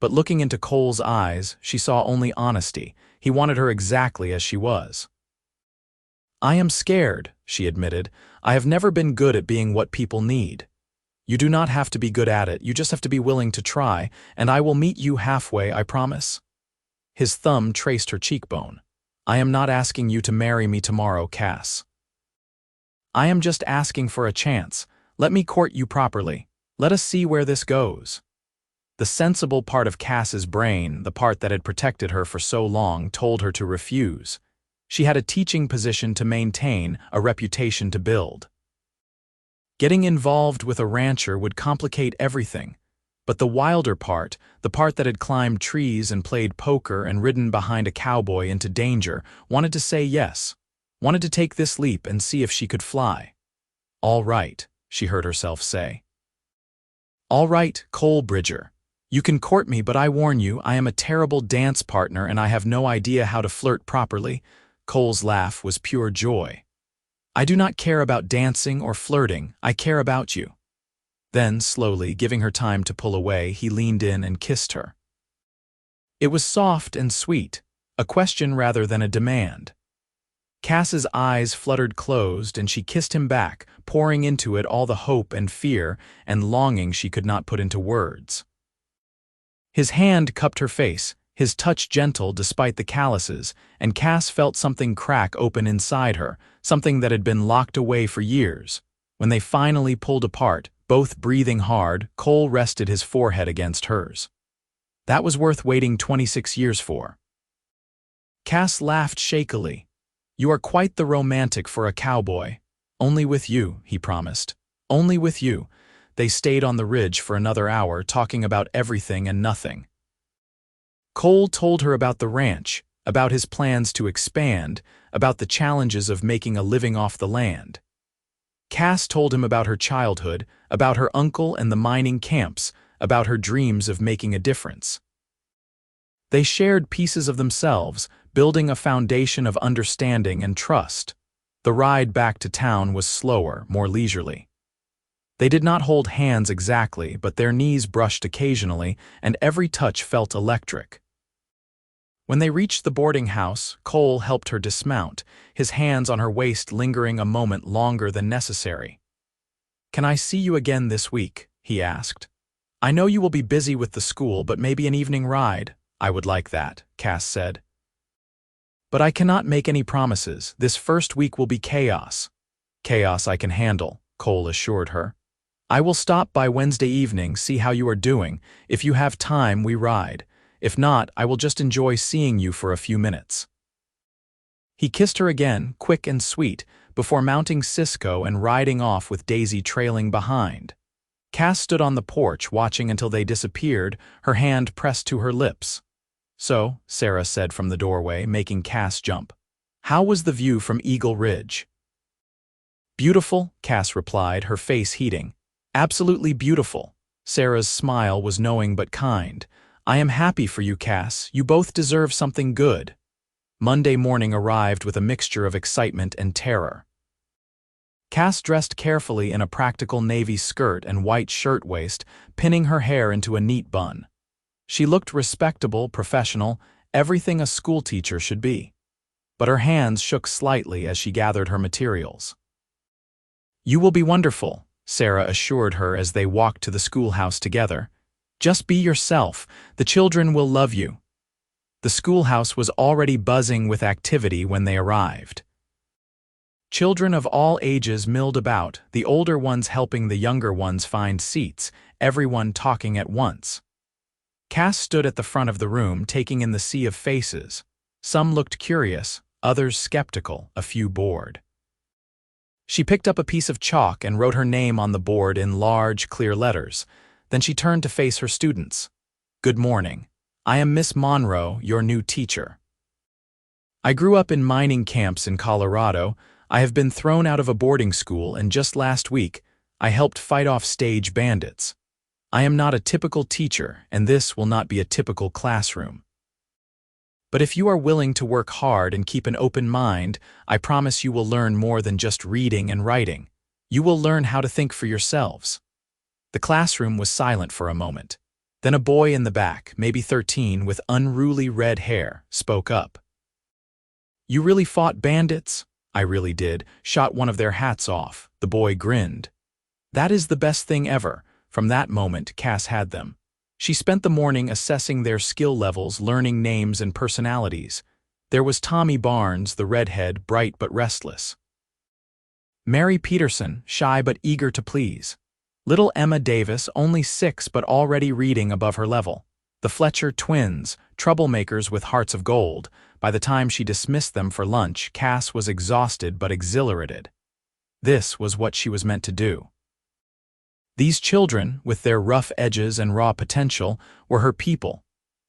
But looking into Cole's eyes, she saw only honesty. He wanted her exactly as she was. "I am scared," she admitted. "I have never been good at being what people need. You do not have to be good at it, you just have to be willing to try, and I will meet you halfway, I promise." His thumb traced her cheekbone. "I am not asking you to marry me tomorrow, Cass. I am just asking for a chance. Let me court you properly. Let us see where this goes." The sensible part of Cass's brain, the part that had protected her for so long, told her to refuse. She had a teaching position to maintain, a reputation to build. Getting involved with a rancher would complicate everything. But the wilder part, the part that had climbed trees and played poker and ridden behind a cowboy into danger, wanted to say yes, wanted to take this leap and see if she could fly. "All right," she heard herself say. "All right, Cole Bridger. You can court me, but I warn you, I am a terrible dance partner and I have no idea how to flirt properly." Cole's laugh was pure joy. "I do not care about dancing or flirting, I care about you." Then, slowly, giving her time to pull away, he leaned in and kissed her. It was soft and sweet, a question rather than a demand. Cass's eyes fluttered closed and she kissed him back, pouring into it all the hope and fear and longing she could not put into words. His hand cupped her face, his touch gentle despite the calluses, and Cass felt something crack open inside her, something that had been locked away for years. When they finally pulled apart, both breathing hard, Cole rested his forehead against hers. That was worth waiting 26 years for. Cass laughed shakily. "You are quite the romantic for a cowboy. Only with you," he promised. "Only with you." They stayed on the ridge for another hour, talking about everything and nothing. Cole told her about the ranch, about his plans to expand, about the challenges of making a living off the land. Cass told him about her childhood, about her uncle and the mining camps, about her dreams of making a difference. They shared pieces of themselves, building a foundation of understanding and trust. The ride back to town was slower, more leisurely. They did not hold hands exactly, but their knees brushed occasionally, and every touch felt electric. When they reached the boarding house, Cole helped her dismount, his hands on her waist lingering a moment longer than necessary. "Can I see you again this week?" he asked. "I know you will be busy with the school, but maybe an evening ride." "I would like that," Cass said. "But I cannot make any promises. This first week will be chaos." "Chaos I can handle," Cole assured her. "I will stop by Wednesday evening, see how you are doing. If you have time, we ride. If not, I will just enjoy seeing you for a few minutes." He kissed her again, quick and sweet, before mounting Cisco and riding off with Daisy trailing behind. Cass stood on the porch watching until they disappeared, her hand pressed to her lips. "So," Sarah said from the doorway, making Cass jump. "How was the view from Eagle Ridge?" "Beautiful," Cass replied, her face heating. "Absolutely beautiful." Sarah's smile was knowing but kind. "I am happy for you, Cass. You both deserve something good." Monday morning arrived with a mixture of excitement and terror. Cass dressed carefully in a practical navy skirt and white shirtwaist, pinning her hair into a neat bun. She looked respectable, professional, everything a schoolteacher should be. But her hands shook slightly as she gathered her materials. "You will be wonderful," Sarah assured her as they walked to the schoolhouse together. "Just be yourself. The children will love you." The schoolhouse was already buzzing with activity when they arrived. Children of all ages milled about, the older ones helping the younger ones find seats, everyone talking at once. Cass stood at the front of the room, taking in the sea of faces. Some looked curious, others skeptical, a few bored. She picked up a piece of chalk and wrote her name on the board in large, clear letters. Then she turned to face her students. "Good morning. I am Miss Monroe, your new teacher. I grew up in mining camps in Colorado. I have been thrown out of a boarding school, and just last week, I helped fight off stage bandits. I am not a typical teacher, and this will not be a typical classroom. But if you are willing to work hard and keep an open mind, I promise you will learn more than just reading and writing. You will learn how to think for yourselves." The classroom was silent for a moment. Then a boy in the back, maybe 13, with unruly red hair, spoke up. "You really fought bandits?" "I really did. Shot one of their hats off." The boy grinned. "That is the best thing ever." From that moment, Cass had them. She spent the morning assessing their skill levels, learning names and personalities. There was Tommy Barnes, the redhead, bright but restless. Mary Peterson, shy but eager to please. Little Emma Davis, only 6 but already reading above her level. The Fletcher twins, troublemakers with hearts of gold. By the time she dismissed them for lunch, Cass was exhausted but exhilarated. This was what she was meant to do. These children, with their rough edges and raw potential, were her people.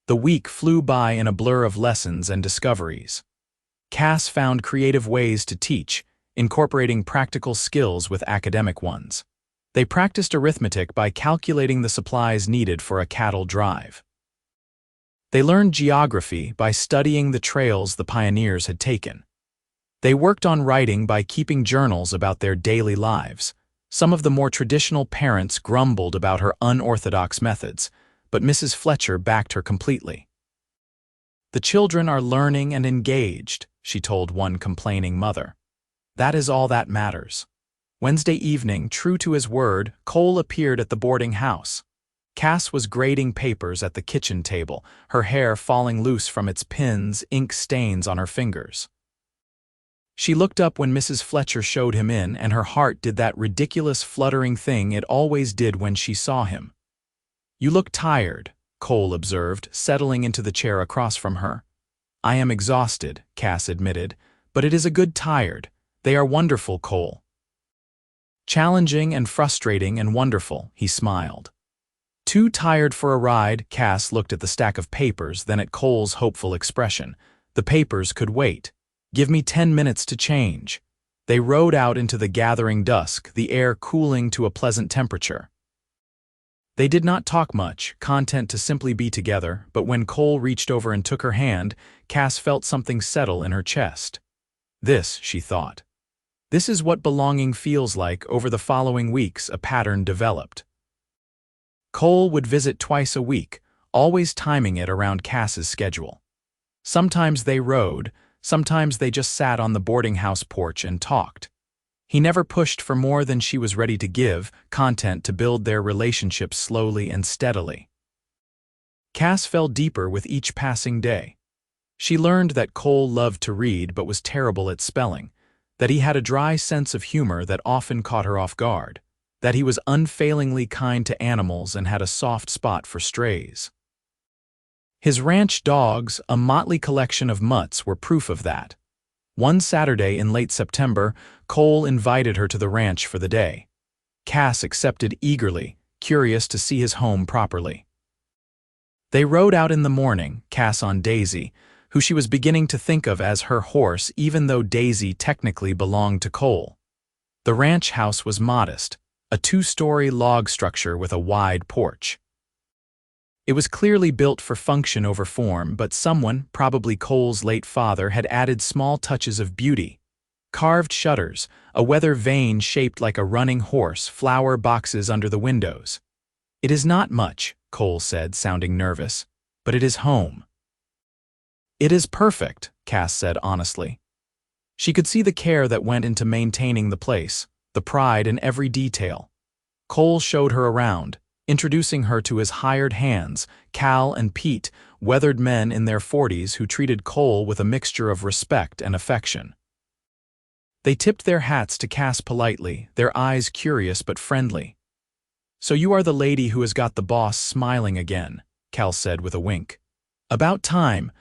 The week flew by in a blur of lessons and discoveries. Cass found creative ways to teach, incorporating practical skills with academic ones. They practiced arithmetic by calculating the supplies needed for a cattle drive. They learned geography by studying the trails the pioneers had taken. They worked on writing by keeping journals about their daily lives. Some of the more traditional parents grumbled about her unorthodox methods, but Mrs. Fletcher backed her completely. "The children are learning and engaged," she told one complaining mother. "That is all that matters." Wednesday evening, true to his word, Cole appeared at the boarding house. Cass was grading papers at the kitchen table, her hair falling loose from its pins, ink stains on her fingers. She looked up when Mrs. Fletcher showed him in, and her heart did that ridiculous fluttering thing it always did when she saw him. "You look tired," Cole observed, settling into the chair across from her. "I am exhausted," Cass admitted, "but it is a good tired. They are wonderful, Cole." "Challenging and frustrating and wonderful," he smiled. Too tired for a ride, Cass looked at the stack of papers, then at Cole's hopeful expression. The papers could wait. "Give me 10 minutes to change." They rode out into the gathering dusk, the air cooling to a pleasant temperature. They did not talk much, content to simply be together, but when Cole reached over and took her hand, Cass felt something settle in her chest. This, she thought. This is what belonging feels like. Over the following weeks, a pattern developed. Cole would visit twice a week, always timing it around Cass's schedule. Sometimes they rode, sometimes they just sat on the boarding house porch and talked. He never pushed for more than she was ready to give, content to build their relationship slowly and steadily. Cass fell deeper with each passing day. She learned that Cole loved to read but was terrible at spelling, that he had a dry sense of humor that often caught her off guard, that he was unfailingly kind to animals and had a soft spot for strays. His ranch dogs, a motley collection of mutts, were proof of that. One Saturday in late September, Cole invited her to the ranch for the day. Cass accepted eagerly, curious to see his home properly. They rode out in the morning, Cass on Daisy, who she was beginning to think of as her horse even though Daisy technically belonged to Cole. The ranch house was modest, a 2-story log structure with a wide porch. It was clearly built for function over form, but someone, probably Cole's late father, had added small touches of beauty. Carved shutters, a weather vane shaped like a running horse, flower boxes under the windows. "It is not much," Cole said, sounding nervous, "but it is home." "It is perfect," Cass said honestly. She could see the care that went into maintaining the place, the pride in every detail. Cole showed her around, introducing her to his hired hands, Cal and Pete, weathered men in their 40s who treated Cole with a mixture of respect and affection. They tipped their hats to Cass politely, their eyes curious but friendly. "So you are the lady who has got the boss smiling again," Cal said with a wink. "About time."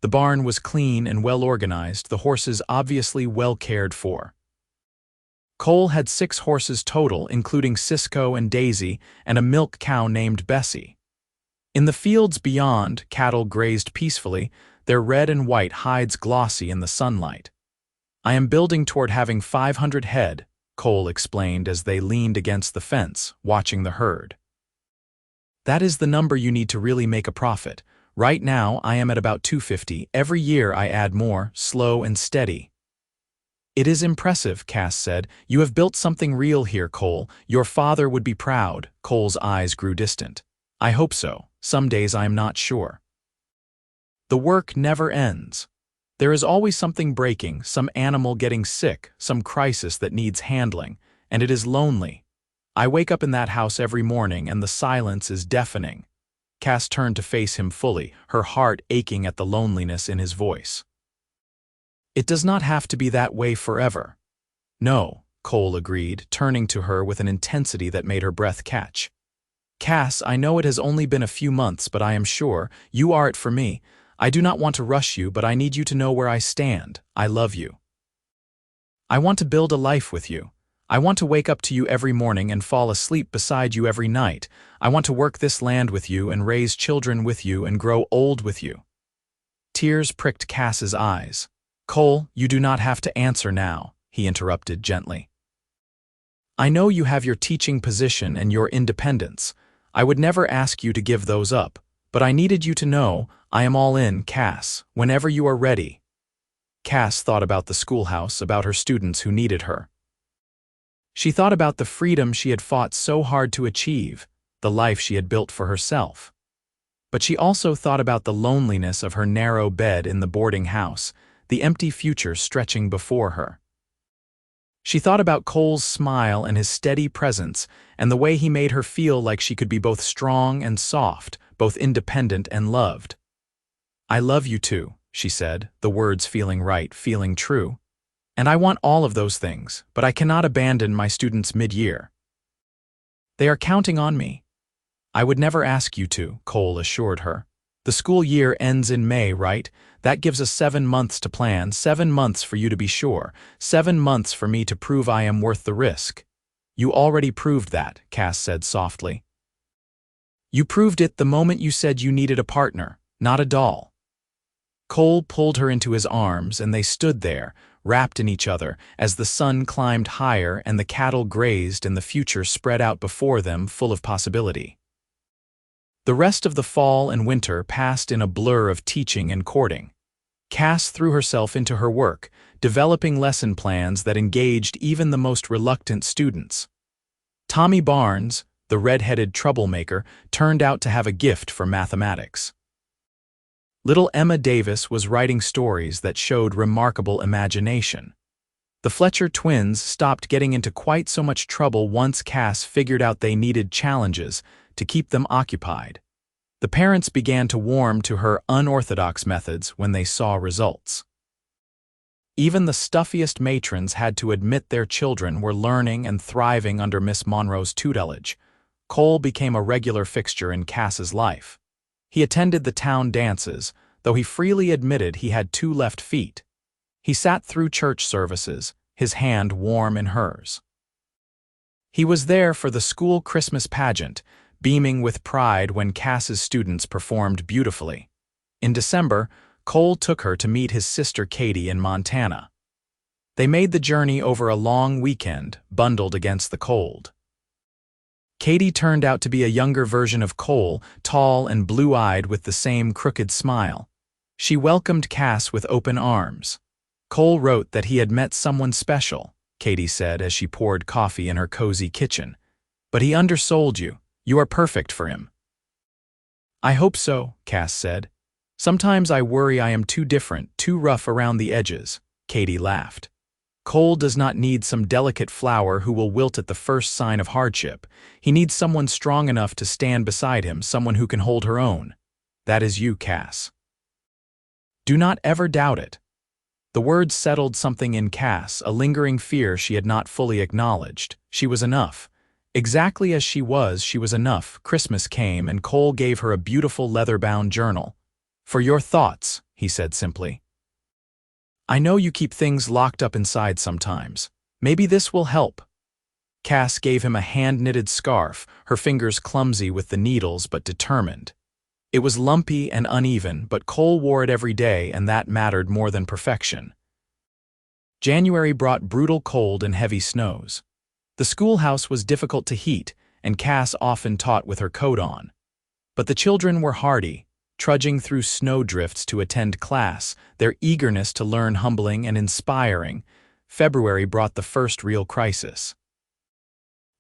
The barn was clean and well organized, the horses obviously well cared for. Cole had 6 horses total, including Cisco and Daisy, and a milk cow named Bessie. In the fields beyond, cattle grazed peacefully, their red and white hides glossy in the sunlight. "I am building toward having 500 head," Cole explained as they leaned against the fence, watching the herd. That is the number you need to really make a profit. Right now, I am at about 250. Every year I add more, slow and steady. It is impressive, Cass said. You have built something real here, Cole. Your father would be proud. Cole's eyes grew distant. I hope so. Some days I am not sure. The work never ends. There is always something breaking, some animal getting sick, some crisis that needs handling, and it is lonely. I wake up in that house every morning and the silence is deafening. Cass turned to face him fully, her heart aching at the loneliness in his voice. It does not have to be that way forever. No, Cole agreed, turning to her with an intensity that made her breath catch. Cass, I know it has only been a few months, but I am sure you are it for me. I do not want to rush you, but I need you to know where I stand. I love you. I want to build a life with you. I want to wake up to you every morning and fall asleep beside you every night. I want to work this land with you and raise children with you and grow old with you. Tears pricked Cass's eyes. Cole, you do not have to answer now, he interrupted gently. I know you have your teaching position and your independence. I would never ask you to give those up, but I needed you to know I am all in, Cass, whenever you are ready. Cass thought about the schoolhouse, about her students who needed her. She thought about the freedom she had fought so hard to achieve, the life she had built for herself. But she also thought about the loneliness of her narrow bed in the boarding house, the empty future stretching before her. She thought about Cole's smile and his steady presence and the way he made her feel like she could be both strong and soft, both independent and loved. I love you too, she said, the words feeling right, feeling true. And I want all of those things, but I cannot abandon my students mid-year. They are counting on me. I would never ask you to, Cole assured her. The school year ends in May, right? That gives us 7 months to plan, 7 months for you to be sure, 7 months for me to prove I am worth the risk. You already proved that, Cass said softly. You proved it the moment you said you needed a partner, not a doll. Cole pulled her into his arms and they stood there, wrapped in each other, as the sun climbed higher and the cattle grazed and the future spread out before them full of possibility. The rest of the fall and winter passed in a blur of teaching and courting. Cass threw herself into her work, developing lesson plans that engaged even the most reluctant students. Tommy Barnes, the red-headed troublemaker, turned out to have a gift for mathematics. Little Emma Davis was writing stories that showed remarkable imagination. The Fletcher twins stopped getting into quite so much trouble once Cass figured out they needed challenges to keep them occupied. The parents began to warm to her unorthodox methods when they saw results. Even the stuffiest matrons had to admit their children were learning and thriving under Miss Monroe's tutelage. Cole became a regular fixture in Cass's life. He attended the town dances, though he freely admitted he had 2 left feet. He sat through church services, his hand warm in hers. He was there for the school Christmas pageant, beaming with pride when Cass's students performed beautifully. In December, Cole took her to meet his sister Katie in Montana. They made the journey over a long weekend, bundled against the cold. Katie turned out to be a younger version of Cole, tall and blue-eyed with the same crooked smile. She welcomed Cass with open arms. Cole wrote that he had met someone special, Katie said as she poured coffee in her cozy kitchen. But he undersold you. You are perfect for him. I hope so, Cass said. Sometimes I worry I am too different, too rough around the edges. Katie laughed. Cole does not need some delicate flower who will wilt at the first sign of hardship. He needs someone strong enough to stand beside him, someone who can hold her own. That is you, Cass. Do not ever doubt it. The words settled something in Cass, a lingering fear she had not fully acknowledged. She was enough. Exactly as she was enough. Christmas came and Cole gave her a beautiful leather-bound journal. For your thoughts, he said simply. I know you keep things locked up inside sometimes. Maybe this will help. Cass gave him a hand-knitted scarf, her fingers clumsy with the needles but determined. It was lumpy and uneven, but Cole wore it every day and that mattered more than perfection. January brought brutal cold and heavy snows. The schoolhouse was difficult to heat, and Cass often taught with her coat on. But the children were hardy, trudging through snowdrifts to attend class, their eagerness to learn humbling and inspiring. February brought the first real crisis.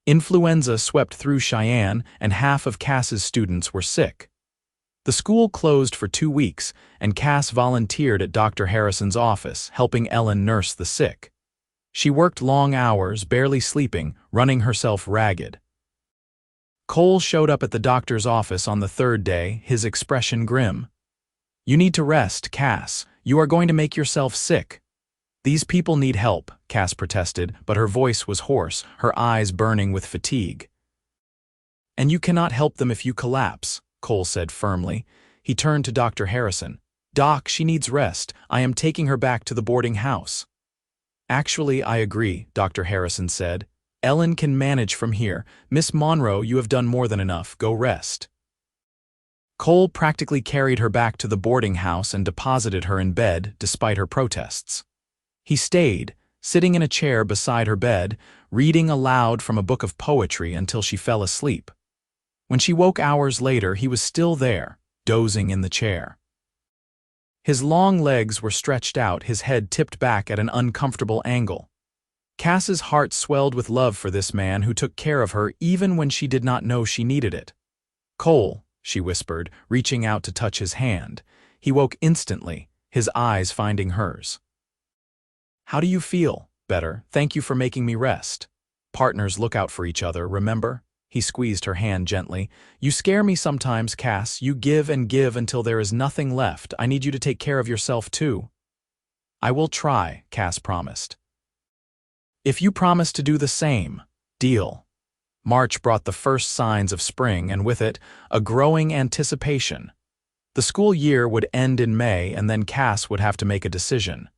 Influenza swept through Cheyenne, and half of Cass's students were sick. The school closed for 2 weeks, and Cass volunteered at Dr. Harrison's office, helping Ellen nurse the sick. She worked long hours, barely sleeping, running herself ragged. Cole showed up at the doctor's office on the 3rd day, his expression grim. "You need to rest, Cass. You are going to make yourself sick." "These people need help," Cass protested, but her voice was hoarse, her eyes burning with fatigue. "And you cannot help them if you collapse," Cole said firmly. He turned to Dr. Harrison. "Doc, she needs rest. I am taking her back to the boarding house." "Actually, I agree," Dr. Harrison said. "Ellen can manage from here. Miss Monroe, you have done more than enough. Go rest." Cole practically carried her back to the boarding house and deposited her in bed, despite her protests. He stayed, sitting in a chair beside her bed, reading aloud from a book of poetry until she fell asleep. When she woke hours later, he was still there, dozing in the chair. His long legs were stretched out, his head tipped back at an uncomfortable angle. Cass's heart swelled with love for this man who took care of her even when she did not know she needed it. "Cole," she whispered, reaching out to touch his hand. He woke instantly, his eyes finding hers. "How do you feel?" "Better. Thank you for making me rest." "Partners look out for each other, remember?" He squeezed her hand gently. "You scare me sometimes, Cass. You give and give until there is nothing left. I need you to take care of yourself, too." "I will try," Cass promised. "If you promise to do the same, deal." March brought the first signs of spring, and with it, a growing anticipation. The school year would end in May, and then Cass would have to make a decision.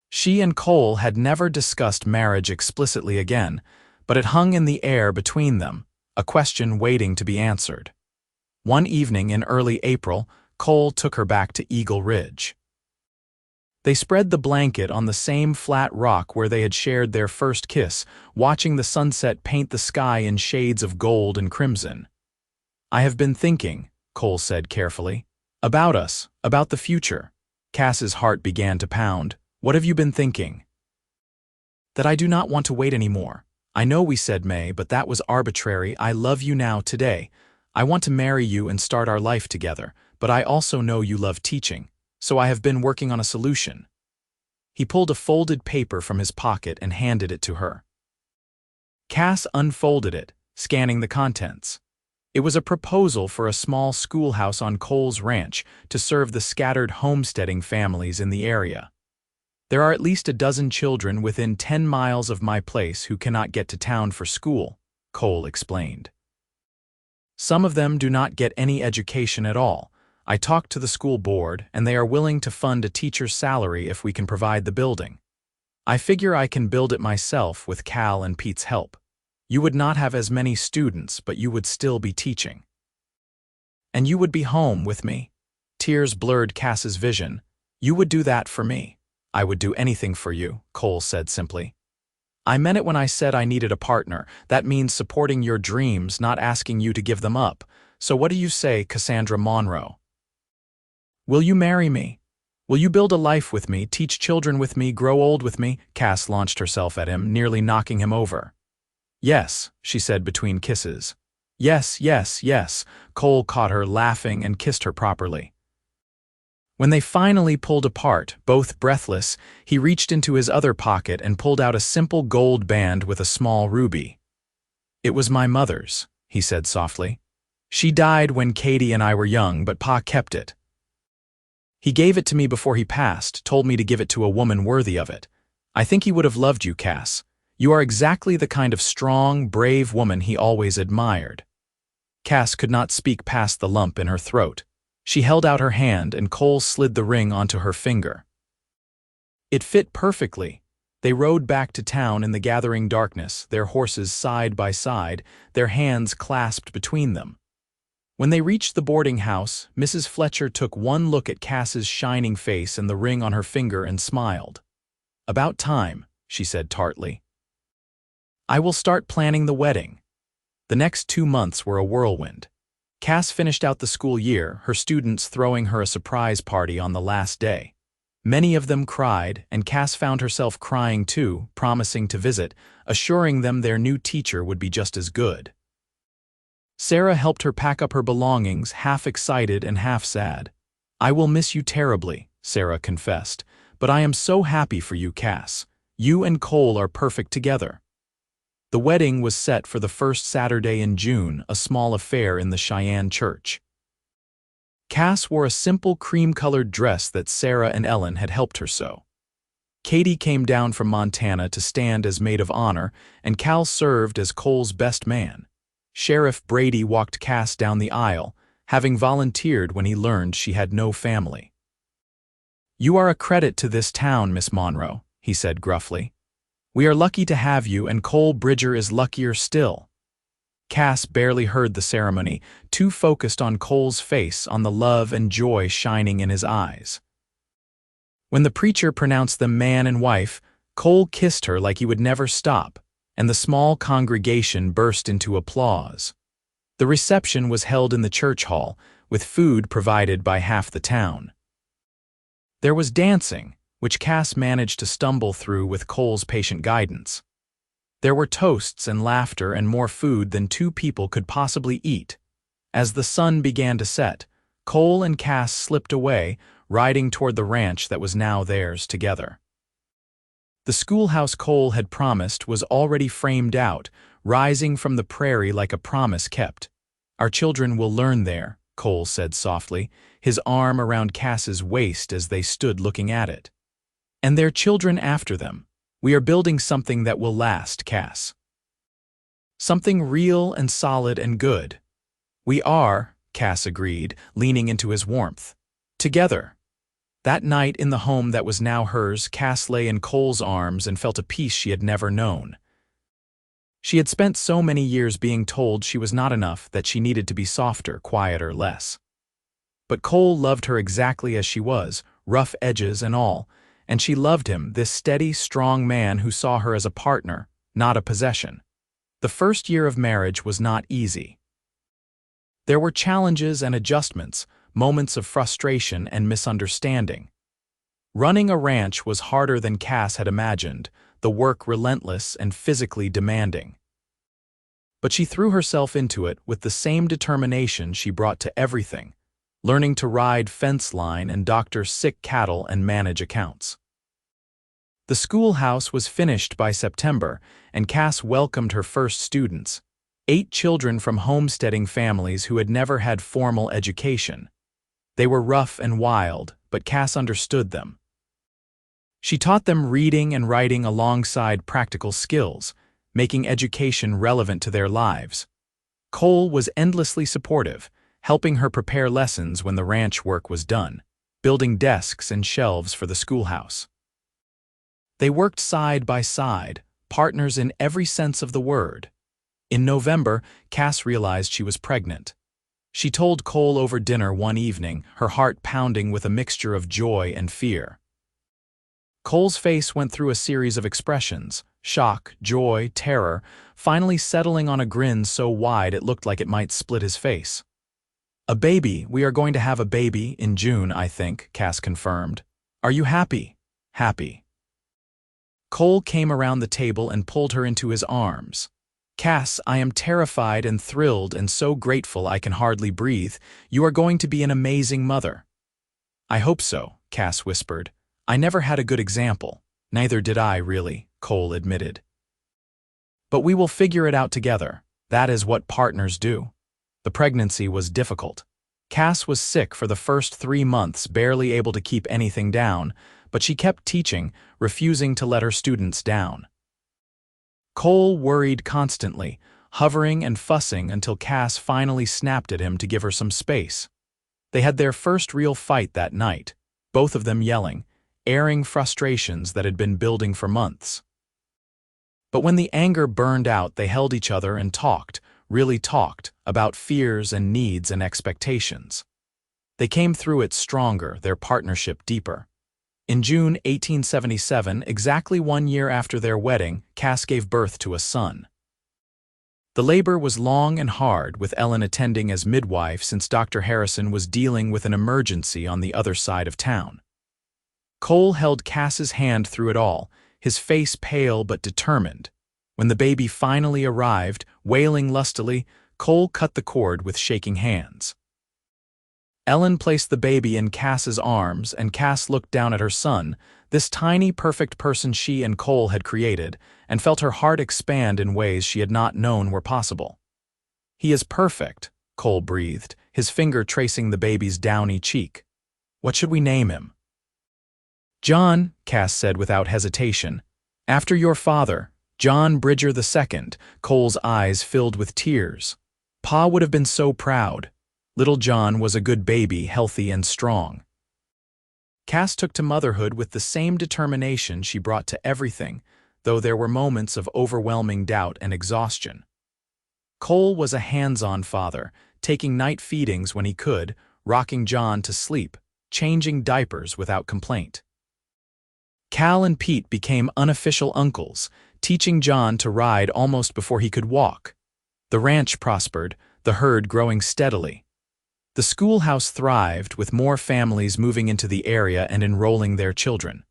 She and Cole had never discussed marriage explicitly again, but it hung in the air between them, a question waiting to be answered. One evening in early April, Cole took her back to Eagle Ridge. They spread the blanket on the same flat rock where they had shared their first kiss, watching the sunset paint the sky in shades of gold and crimson. "I have been thinking," Cole said carefully, "about us, about the future." Cass's heart began to pound. "What have you been thinking?" "That I do not want to wait anymore. I know we said May, but that was arbitrary. I love you now, today. I want to marry you and start our life together, but I also know you love teaching, so I have been working on a solution." He pulled a folded paper from his pocket and handed it to her. Cass unfolded it, scanning the contents. It was a proposal for a small schoolhouse on Cole's ranch to serve the scattered homesteading families in the area. "There are at least a dozen children within 10 miles of my place who cannot get to town for school," Cole explained. "Some of them do not get any education at all. I talked to the school board, and they are willing to fund a teacher's salary if we can provide the building. I figure I can build it myself with Cal and Pete's help. You would not have as many students, but you would still be teaching. And you would be home with me." Tears blurred Cass's vision. "You would do that for me." "I would do anything for you," Cole said simply. "I meant it when I said I needed a partner. That means supporting your dreams, not asking you to give them up. So what do you say, Cassandra Monroe? Will you marry me? Will you build a life with me, teach children with me, grow old with me?" Cass launched herself at him, nearly knocking him over. "Yes," she said between kisses. "Yes, yes, yes." Cole caught her laughing and kissed her properly. When they finally pulled apart, both breathless, he reached into his other pocket and pulled out a simple gold band with a small ruby. "It was my mother's," he said softly. "She died when Katie and I were young, but Pa kept it. He gave it to me before he passed, told me to give it to a woman worthy of it. I think he would have loved you, Cass. You are exactly the kind of strong, brave woman he always admired." Cass could not speak past the lump in her throat. She held out her hand, and Cole slid the ring onto her finger. It fit perfectly. They rode back to town in the gathering darkness, their horses side by side, their hands clasped between them. When they reached the boarding house, Mrs. Fletcher took one look at Cass's shining face and the ring on her finger and smiled. "About time," she said tartly. "I will start planning the wedding." The next 2 months were a whirlwind. Cass finished out the school year, her students throwing her a surprise party on the last day. Many of them cried, and Cass found herself crying too, promising to visit, assuring them their new teacher would be just as good. Sarah helped her pack up her belongings, half excited and half sad. "I will miss you terribly," Sarah confessed, "but I am so happy for you, Cass. You and Cole are perfect together." The wedding was set for the first Saturday in June, a small affair in the Cheyenne church. Cass wore a simple cream-colored dress that Sarah and Ellen had helped her sew. Katie came down from Montana to stand as maid of honor, and Cal served as Cole's best man. Sheriff Brady walked Cass down the aisle, having volunteered when he learned she had no family. "You are a credit to this town, Miss Monroe," he said gruffly. "We are lucky to have you, and Cole Bridger is luckier still." Cass barely heard the ceremony, too focused on Cole's face, on the love and joy shining in his eyes. When the preacher pronounced them man and wife, Cole kissed her like he would never stop, and the small congregation burst into applause. The reception was held in the church hall, with food provided by half the town. There was dancing, which Cass managed to stumble through with Cole's patient guidance. There were toasts and laughter and more food than two people could possibly eat. As the sun began to set, Cole and Cass slipped away, riding toward the ranch that was now theirs together. The schoolhouse Cole had promised was already framed out, rising from the prairie like a promise kept. "Our children will learn there," Cole said softly, his arm around Cass's waist as they stood looking at it. "And their children after them. We are building something that will last, Cass. Something real and solid and good." "We are," Cass agreed, leaning into his warmth. "Together." That night in the home that was now hers, Cass lay in Cole's arms and felt a peace she had never known. She had spent so many years being told she was not enough, that she needed to be softer, quieter, less. But Cole loved her exactly as she was, rough edges and all, and she loved him, this steady, strong man who saw her as a partner, not a possession. The first year of marriage was not easy. There were challenges and adjustments, moments of frustration and misunderstanding. Running a ranch was harder than Cass had imagined, the work relentless and physically demanding. But she threw herself into it with the same determination she brought to everything, learning to ride fence line and doctor sick cattle and manage accounts. The schoolhouse was finished by September, and Cass welcomed her first students, 8 children from homesteading families who had never had formal education. They were rough and wild, but Cass understood them. She taught them reading and writing alongside practical skills, making education relevant to their lives. Cole was endlessly supportive, helping her prepare lessons when the ranch work was done, building desks and shelves for the schoolhouse. They worked side by side, partners in every sense of the word. In November, Cass realized she was pregnant. She told Cole over dinner one evening, her heart pounding with a mixture of joy and fear. Cole's face went through a series of expressions: shock, joy, terror, finally settling on a grin so wide it looked like it might split his face. "A baby, we are going to have a baby in June, I think," Cass confirmed. "Are you happy?" "Happy." Cole came around the table and pulled her into his arms. "Cass, I am terrified and thrilled and so grateful I can hardly breathe. You are going to be an amazing mother." "I hope so," Cass whispered. "I never had a good example." "Neither did I, really," Cole admitted. "But we will figure it out together. That is what partners do." The pregnancy was difficult. Cass was sick for the first 3 months, barely able to keep anything down, but she kept teaching, refusing to let her students down. Cole worried constantly, hovering and fussing until Cass finally snapped at him to give her some space. They had their first real fight that night, both of them yelling, airing frustrations that had been building for months. But when the anger burned out, they held each other and talked, really talked, about fears and needs and expectations. They came through it stronger, their partnership deeper. In June 1877, exactly 1 year after their wedding, Cass gave birth to a son. The labor was long and hard, with Ellen attending as midwife since Dr. Harrison was dealing with an emergency on the other side of town. Cole held Cass's hand through it all, his face pale but determined. When the baby finally arrived, wailing lustily, Cole cut the cord with shaking hands. Ellen placed the baby in Cass's arms, and Cass looked down at her son, this tiny, perfect person she and Cole had created, and felt her heart expand in ways she had not known were possible. "He is perfect," Cole breathed, his finger tracing the baby's downy cheek. "What should we name him?" "John," Cass said without hesitation. "After your father, John Bridger II." Cole's eyes filled with tears. "Pa would have been so proud. Little John was a good baby, healthy and strong." Cass took to motherhood with the same determination she brought to everything, though there were moments of overwhelming doubt and exhaustion. Cole was a hands-on father, taking night feedings when he could, rocking John to sleep, changing diapers without complaint. Cal and Pete became unofficial uncles, teaching John to ride almost before he could walk. The ranch prospered, the herd growing steadily. The schoolhouse thrived, with more families moving into the area and enrolling their children.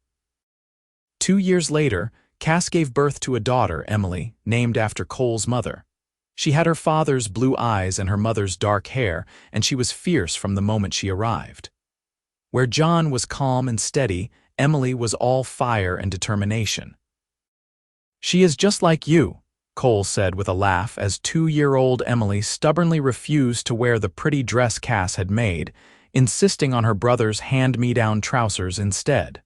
2 years later, Cass gave birth to a daughter, Emily, named after Cole's mother. She had her father's blue eyes and her mother's dark hair, and she was fierce from the moment she arrived. Where John was calm and steady, Emily was all fire and determination. "She is just like you," Cole said with a laugh as 2-year-old Emily stubbornly refused to wear the pretty dress Cass had made, insisting on her brother's hand-me-down trousers instead.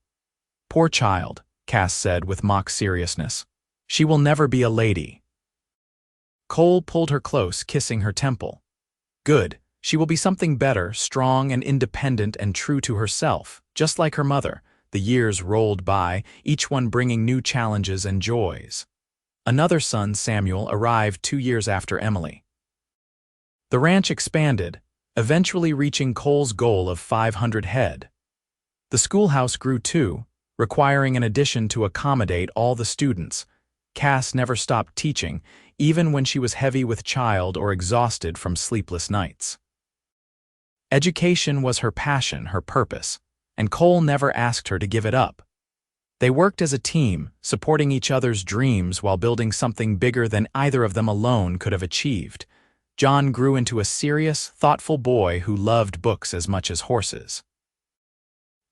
"Poor child," Cass said with mock seriousness. "She will never be a lady." Cole pulled her close, kissing her temple. "Good, she will be something better, strong and independent and true to herself, just like her mother." The years rolled by, each one bringing new challenges and joys. Another son, Samuel, arrived 2 years after Emily. The ranch expanded, eventually reaching Cole's goal of 500 head. The schoolhouse grew too, requiring an addition to accommodate all the students. Cass never stopped teaching, even when she was heavy with child or exhausted from sleepless nights. Education was her passion, her purpose, and Cole never asked her to give it up. They worked as a team, supporting each other's dreams while building something bigger than either of them alone could have achieved. John grew into a serious, thoughtful boy who loved books as much as horses.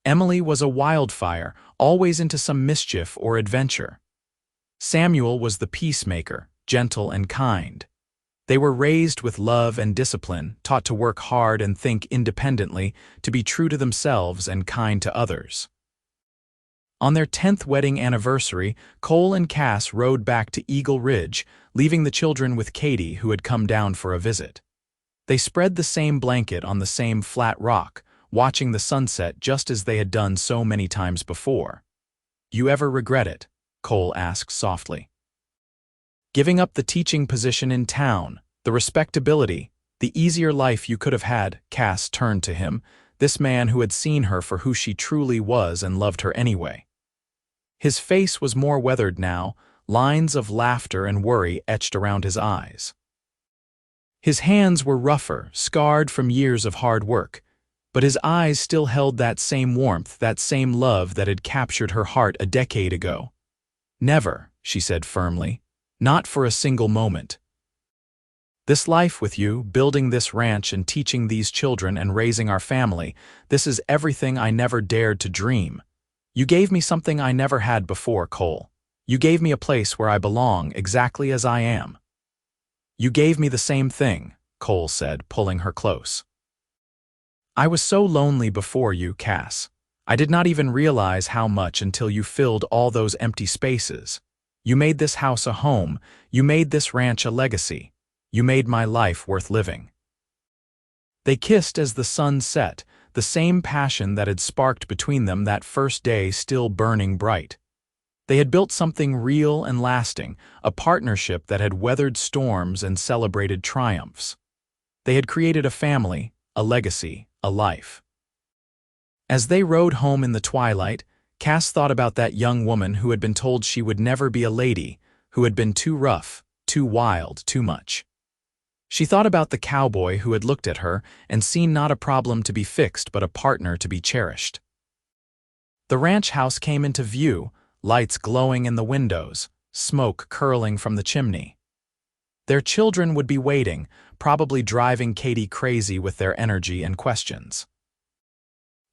Emily was a wildfire, always into some mischief or adventure. Samuel was the peacemaker, gentle and kind. They were raised with love and discipline, taught to work hard and think independently, to be true to themselves and kind to others. On their 10th wedding anniversary, Cole and Cass rode back to Eagle Ridge, leaving the children with Katie, who had come down for a visit. They spread the same blanket on the same flat rock, watching the sunset just as they had done so many times before. "You ever regret it?" Cole asked softly. "Giving up the teaching position in town, the respectability, the easier life you could have had," Cass turned to him, this man who had seen her for who she truly was and loved her anyway. His face was more weathered now, lines of laughter and worry etched around his eyes. His hands were rougher, scarred from years of hard work, but his eyes still held that same warmth, that same love that had captured her heart a decade ago. "Never," she said firmly. "Not for a single moment. This life with you, building this ranch and teaching these children and raising our family, this is everything I never dared to dream. You gave me something I never had before, Cole. You gave me a place where I belong, exactly as I am." "You gave me the same thing," Cole said, pulling her close. "I was so lonely before you, Cass. I did not even realize how much until you filled all those empty spaces. You made this house a home. You made this ranch a legacy. You made my life worth living." They kissed as the sun set, the same passion that had sparked between them that first day still burning bright. They had built something real and lasting, a partnership that had weathered storms and celebrated triumphs. They had created a family, a legacy, a life. As they rode home in the twilight, Cass thought about that young woman who had been told she would never be a lady, who had been too rough, too wild, too much. She thought about the cowboy who had looked at her and seen not a problem to be fixed but a partner to be cherished. The ranch house came into view, lights glowing in the windows, smoke curling from the chimney. Their children would be waiting, probably driving Katie crazy with their energy and questions.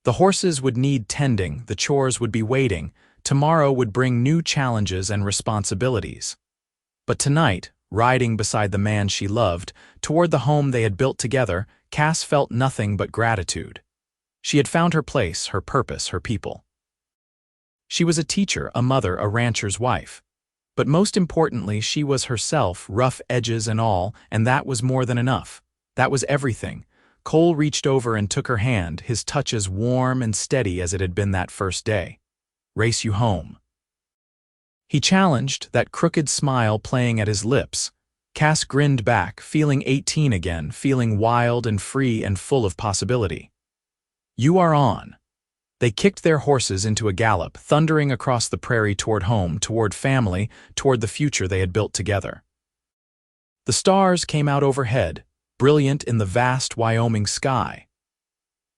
The horses would need tending, the chores would be waiting, tomorrow would bring new challenges and responsibilities. But tonight, riding beside the man she loved, toward the home they had built together, Cass felt nothing but gratitude. She had found her place, her purpose, her people. She was a teacher, a mother, a rancher's wife. But most importantly, she was herself, rough edges and all, and that was more than enough. That was everything. Cole reached over and took her hand, his touch as warm and steady as it had been that first day. "Race you home." He challenged, that crooked smile playing at his lips. Cass grinned back, feeling 18 again, feeling wild and free and full of possibility. "You are on." They kicked their horses into a gallop, thundering across the prairie toward home, toward family, toward the future they had built together. The stars came out overhead, brilliant in the vast Wyoming sky.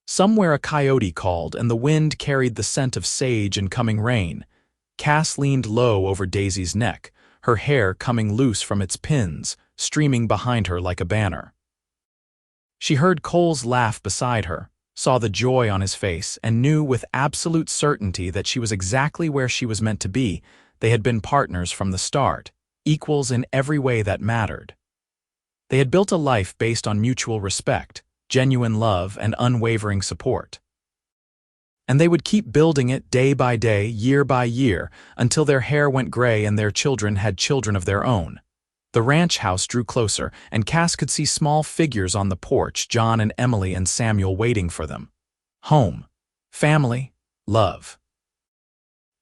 Somewhere a coyote called, and the wind carried the scent of sage and coming rain. Cass leaned low over Daisy's neck, her hair coming loose from its pins, streaming behind her like a banner. She heard Cole's laugh beside her, saw the joy on his face, and knew with absolute certainty that she was exactly where she was meant to be. They had been partners from the start, equals in every way that mattered. They had built a life based on mutual respect, genuine love, and unwavering support. And they would keep building it day by day, year by year, until their hair went gray and their children had children of their own. The ranch house drew closer, and Cass could see small figures on the porch, John and Emily and Samuel waiting for them. Home, family, love.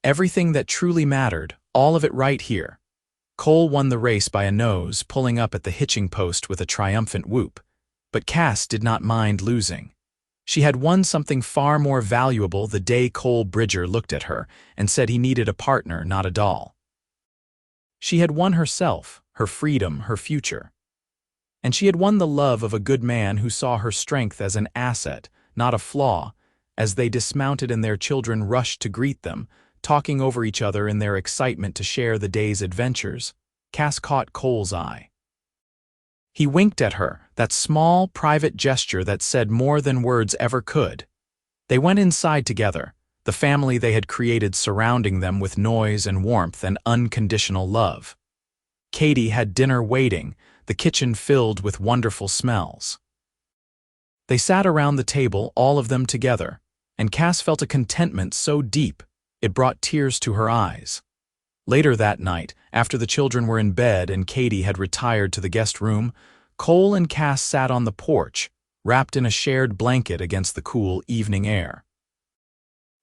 Everything that truly mattered, all of it right here. Cole won the race by a nose, pulling up at the hitching post with a triumphant whoop. But Cass did not mind losing. She had won something far more valuable the day Cole Bridger looked at her and said he needed a partner, not a doll. She had won herself, her freedom, her future. And she had won the love of a good man who saw her strength as an asset, not a flaw. As they dismounted and their children rushed to greet them, talking over each other in their excitement to share the day's adventures, Cass caught Cole's eye. He winked at her, that small, private gesture that said more than words ever could. They went inside together, the family they had created surrounding them with noise and warmth and unconditional love. Katie had dinner waiting, the kitchen filled with wonderful smells. They sat around the table, all of them together, and Cass felt a contentment so deep it brought tears to her eyes. Later that night, after the children were in bed and Katie had retired to the guest room, Cole and Cass sat on the porch, wrapped in a shared blanket against the cool evening air.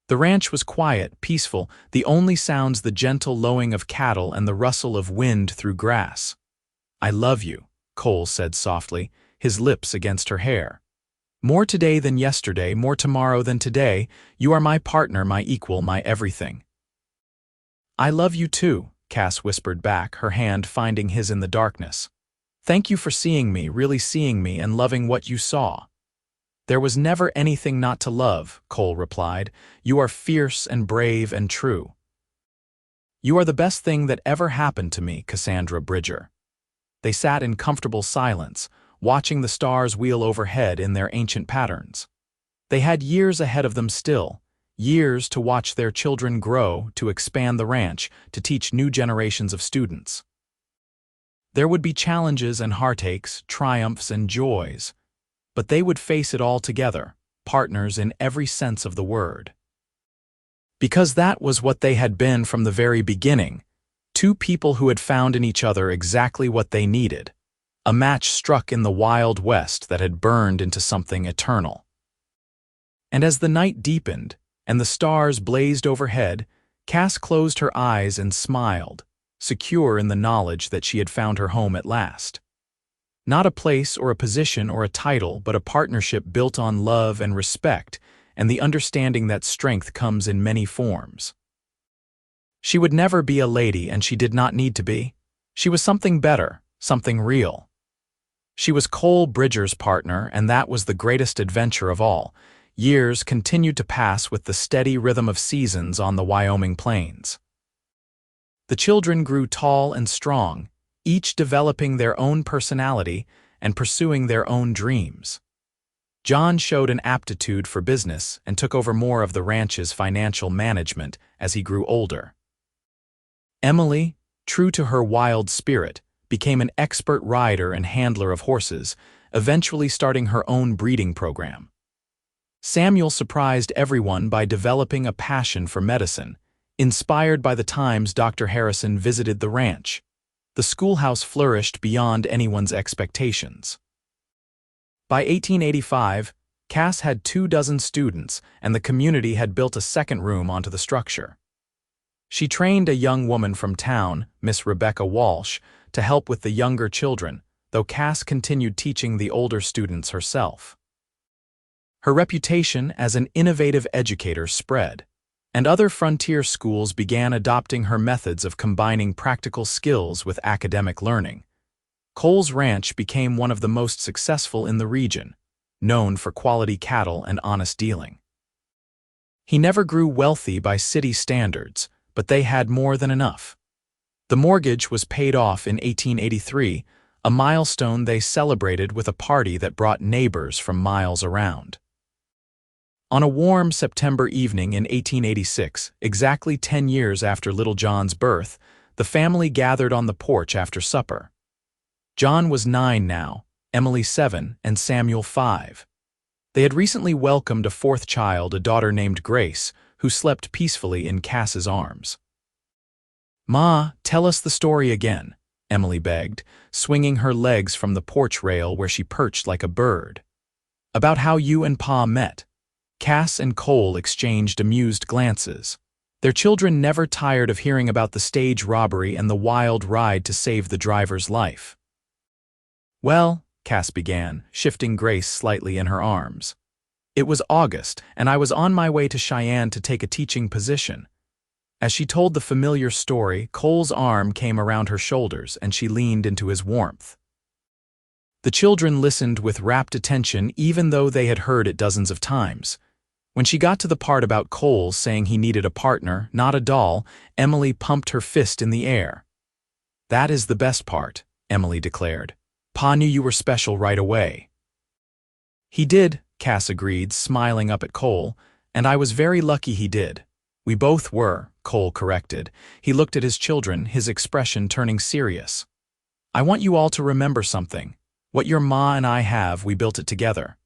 The ranch was quiet, peaceful, the only sounds the gentle lowing of cattle and the rustle of wind through grass. "I love you," Cole said softly, his lips against her hair. "More today than yesterday, more tomorrow than today. You are my partner, my equal, my everything." "I love you too," Cass whispered back, her hand finding his in the darkness. "Thank you for seeing me, really seeing me, and loving what you saw." "There was never anything not to love," Cole replied. "You are fierce and brave and true." "You are the best thing that ever happened to me, Cassandra Bridger." They sat in comfortable silence, watching the stars wheel overhead in their ancient patterns. They had years ahead of them still, years to watch their children grow, to expand the ranch, to teach new generations of students. There would be challenges and heartaches, triumphs and joys, but they would face it all together, partners in every sense of the word. Because that was what they had been from the very beginning, two people who had found in each other exactly what they needed, a match struck in the Wild West that had burned into something eternal. And as the night deepened and the stars blazed overhead, Cass closed her eyes and smiled, secure in the knowledge that she had found her home at last. Not a place or a position or a title, but a partnership built on love and respect, and the understanding that strength comes in many forms. She would never be a lady, and she did not need to be. She was something better, something real. She was Cole Bridger's partner, and that was the greatest adventure of all. Years continued to pass with the steady rhythm of seasons on the Wyoming plains. The children grew tall and strong, each developing their own personality and pursuing their own dreams. John showed an aptitude for business and took over more of the ranch's financial management as he grew older. Emily, true to her wild spirit, became an expert rider and handler of horses, eventually starting her own breeding program. Samuel surprised everyone by developing a passion for medicine, inspired by the times Dr. Harrison visited the ranch. The schoolhouse flourished beyond anyone's expectations. By 1885, Cass had 24 students, and the community had built a second room onto the structure. She trained a young woman from town, Miss Rebecca Walsh, to help with the younger children, though Cass continued teaching the older students herself. Her reputation as an innovative educator spread, and other frontier schools began adopting her methods of combining practical skills with academic learning. Cole's ranch became one of the most successful in the region, known for quality cattle and honest dealing. He never grew wealthy by city standards, but they had more than enough. The mortgage was paid off in 1883, a milestone they celebrated with a party that brought neighbors from miles around. On a warm September evening in 1886, exactly 10 years after Little John's birth, the family gathered on the porch after supper. John was 9 now, Emily 7, and Samuel 5. They had recently welcomed a fourth child, a daughter named Grace, who slept peacefully in Cass's arms. "Ma, tell us the story again," Emily begged, swinging her legs from the porch rail where she perched like a bird. "About how you and Pa met." Cass and Cole exchanged amused glances. Their children never tired of hearing about the stage robbery and the wild ride to save the driver's life. "Well," Cass began, shifting Grace slightly in her arms. "It was August, and I was on my way to Cheyenne to take a teaching position." As she told the familiar story, Cole's arm came around her shoulders and she leaned into his warmth. The children listened with rapt attention even though they had heard it dozens of times. When she got to the part about Cole saying he needed a partner, not a doll, Emily pumped her fist in the air. "That is the best part," Emily declared. "Pa knew you were special right away." "He did," Cass agreed, smiling up at Cole, "and I was very lucky he did." "We both were," Cole corrected. He looked at his children, his expression turning serious. "I want you all to remember something. What your ma and I have, we built it together.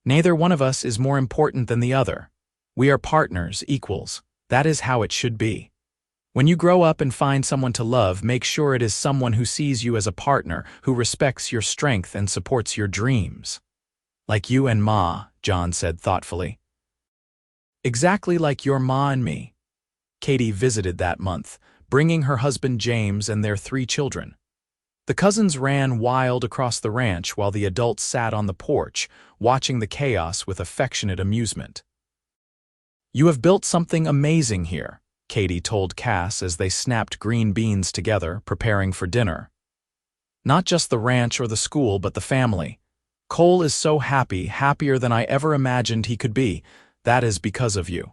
Neither one of us is more important than the other. We are partners, equals. That is how it should be. When you grow up and find someone to love, make sure it is someone who sees you as a partner, who respects your strength and supports your dreams." "Like you and Ma," John said thoughtfully. "Exactly like your ma and me." Katie visited that month, bringing her husband James and their 3 children. The cousins ran wild across the ranch while the adults sat on the porch, watching the chaos with affectionate amusement. "You have built something amazing here," Katie told Cass as they snapped green beans together, preparing for dinner. "Not just the ranch or the school, but the family. Cole is so happy, happier than I ever imagined he could be. That is because of you."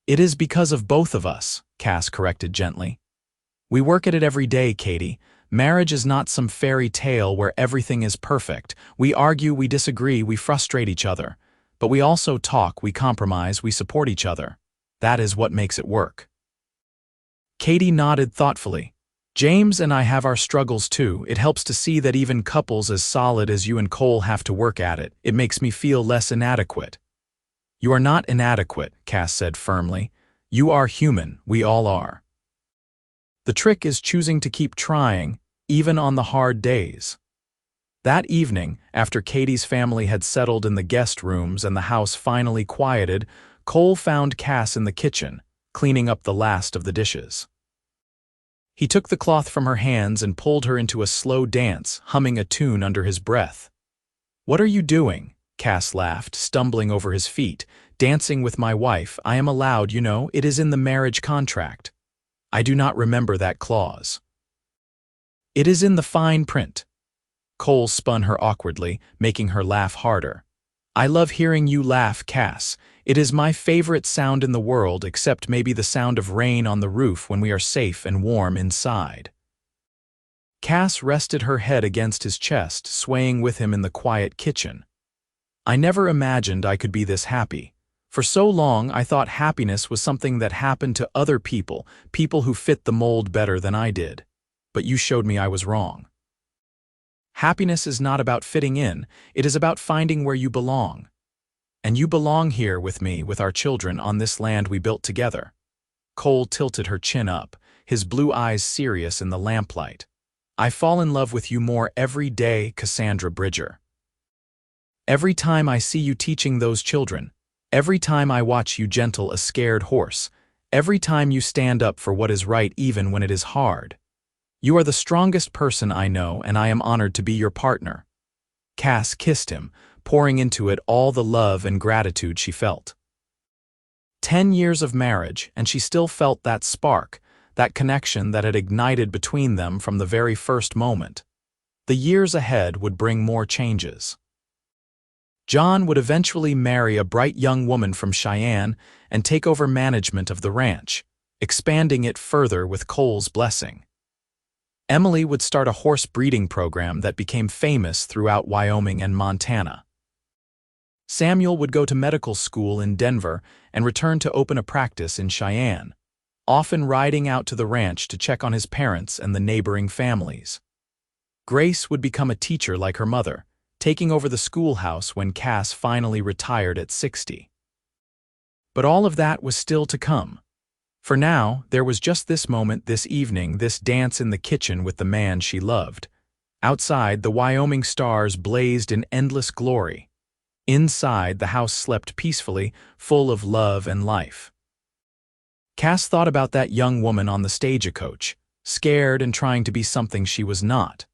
"It is because of both of us," Cass corrected gently. "We work at it every day, Katie. Marriage is not some fairy tale where everything is perfect. We argue, we disagree, we frustrate each other. But we also talk, we compromise, we support each other. That is what makes it work." Katie nodded thoughtfully. "James and I have our struggles too. It helps to see that even couples as solid as you and Cole have to work at it. It makes me feel less inadequate." "You are not inadequate," Cass said firmly. "You are human, we all are. The trick is choosing to keep trying, even on the hard days." That evening, after Katie's family had settled in the guest rooms and the house finally quieted, Cole found Cass in the kitchen, cleaning up the last of the dishes. He took the cloth from her hands and pulled her into a slow dance, humming a tune under his breath. "What are you doing?" Cass laughed, stumbling over his feet. Dancing with my wife, I am allowed, you know, it is in the marriage contract. I do not remember that clause. It is in the fine print. Cole spun her awkwardly, making her laugh harder. I love hearing you laugh, Cass. It is my favorite sound in the world, except maybe the sound of rain on the roof when we are safe and warm inside. Cass rested her head against his chest, swaying with him in the quiet kitchen. I never imagined I could be this happy. For so long, I thought happiness was something that happened to other people, people who fit the mold better than I did. But you showed me I was wrong. Happiness is not about fitting in, it is about finding where you belong. And you belong here with me, with our children, on this land we built together. Cole tilted her chin up, his blue eyes serious in the lamplight. I fall in love with you more every day, Cassandra Bridger. Every time I see you teaching those children, every time I watch you gentle a scared horse, every time you stand up for what is right even when it is hard. You are the strongest person I know, and I am honored to be your partner. Cass kissed him, pouring into it all the love and gratitude she felt. 10 years of marriage, and she still felt that spark, that connection that had ignited between them from the very first moment. The years ahead would bring more changes. John would eventually marry a bright young woman from Cheyenne and take over management of the ranch, expanding it further with Cole's blessing. Emily would start a horse breeding program that became famous throughout Wyoming and Montana. Samuel would go to medical school in Denver and return to open a practice in Cheyenne, often riding out to the ranch to check on his parents and the neighboring families. Grace would become a teacher like her mother, taking over the schoolhouse when Cass finally retired at 60. But all of that was still to come. For now, there was just this moment, this evening, this dance in the kitchen with the man she loved. Outside, the Wyoming stars blazed in endless glory. Inside, the house slept peacefully, full of love and life. Cass thought about that young woman on the stagecoach, scared and trying to be something she was not.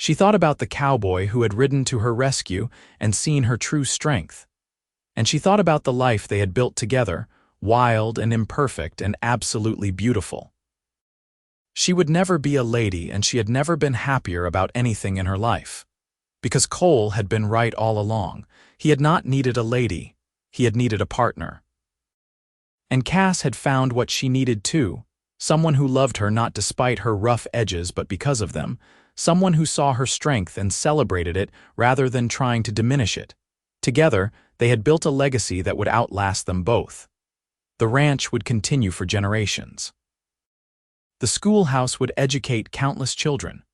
She thought about the cowboy who had ridden to her rescue and seen her true strength. And she thought about the life they had built together, wild and imperfect and absolutely beautiful. She would never be a lady, and she had never been happier about anything in her life. Because Cole had been right all along. He had not needed a lady, he had needed a partner. And Cass had found what she needed too, someone who loved her not despite her rough edges but because of them, someone who saw her strength and celebrated it rather than trying to diminish it. Together, they had built a legacy that would outlast them both. The ranch would continue for generations. The schoolhouse would educate countless children.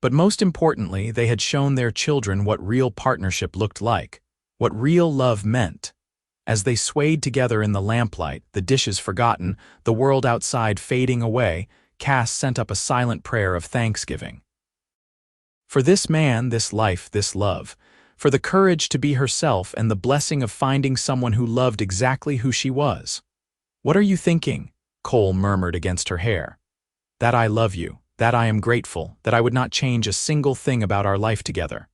But most importantly, they had shown their children what real partnership looked like, what real love meant. As they swayed together in the lamplight, the dishes forgotten, the world outside fading away, Cass sent up a silent prayer of thanksgiving. For this man, this life, this love, for the courage to be herself and the blessing of finding someone who loved exactly who she was. "What are you thinking?" Cole murmured against her hair. "That I love you, that I am grateful, that I would not change a single thing about our life together."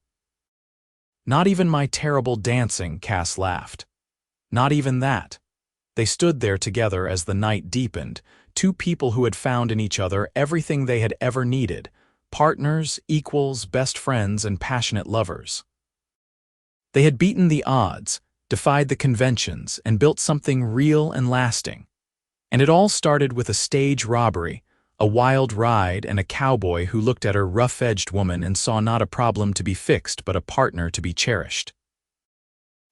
"Not even my terrible dancing," Cass laughed. "Not even that." They stood there together as the night deepened, two people who had found in each other everything they had ever needed, partners, equals, best friends, and passionate lovers. They had beaten the odds, defied the conventions, and built something real and lasting. And it all started with a stage robbery, a wild ride, and a cowboy who looked at her rough-edged woman and saw not a problem to be fixed but a partner to be cherished.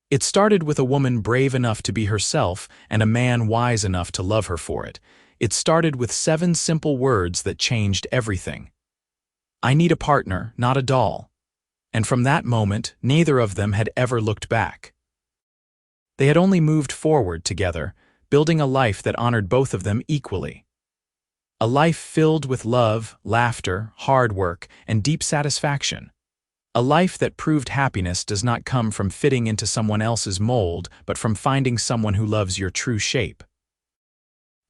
It started with a woman brave enough to be herself and a man wise enough to love her for it. It started with 7 simple words that changed everything. "I need a partner, not a doll." And from that moment, neither of them had ever looked back. They had only moved forward together, building a life that honored both of them equally. A life filled with love, laughter, hard work, and deep satisfaction. A life that proved happiness does not come from fitting into someone else's mold, but from finding someone who loves your true shape.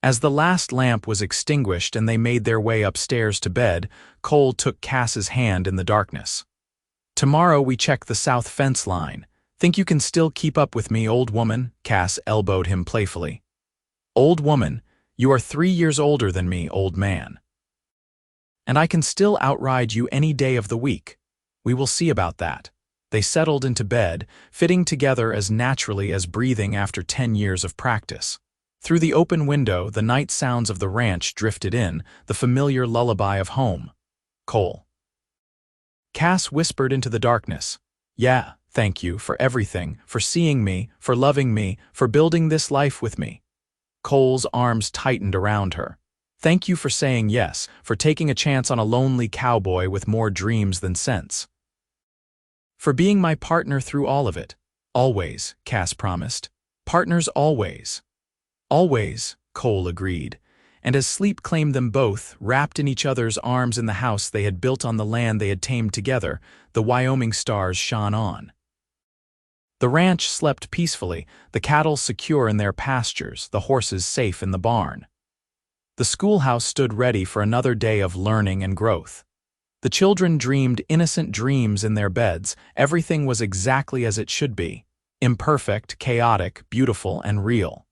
As the last lamp was extinguished and they made their way upstairs to bed, Cole took Cass's hand in the darkness. "Tomorrow we check the south fence line. Think you can still keep up with me, old woman? Cass elbowed him playfully. Old woman, you are 3 years older than me, old man. And I can still outride you any day of the week. We will see about that. They settled into bed, fitting together as naturally as breathing after 10 years of practice. Through the open window, the night sounds of the ranch drifted in, the familiar lullaby of home. Cole. Cass whispered into the darkness. Yeah, thank you for everything, for seeing me, for loving me, for building this life with me. Cole's arms tightened around her. Thank you for saying yes, for taking a chance on a lonely cowboy with more dreams than sense. For being my partner through all of it. Always, Cass promised. Partners always. Always, Cole agreed. And as sleep claimed them both, wrapped in each other's arms in the house they had built on the land they had tamed together, the Wyoming stars shone on. The ranch slept peacefully, the cattle secure in their pastures, the horses safe in the barn. The schoolhouse stood ready for another day of learning and growth. The children dreamed innocent dreams in their beds. Everything was exactly as it should be. Imperfect, chaotic, beautiful, and real.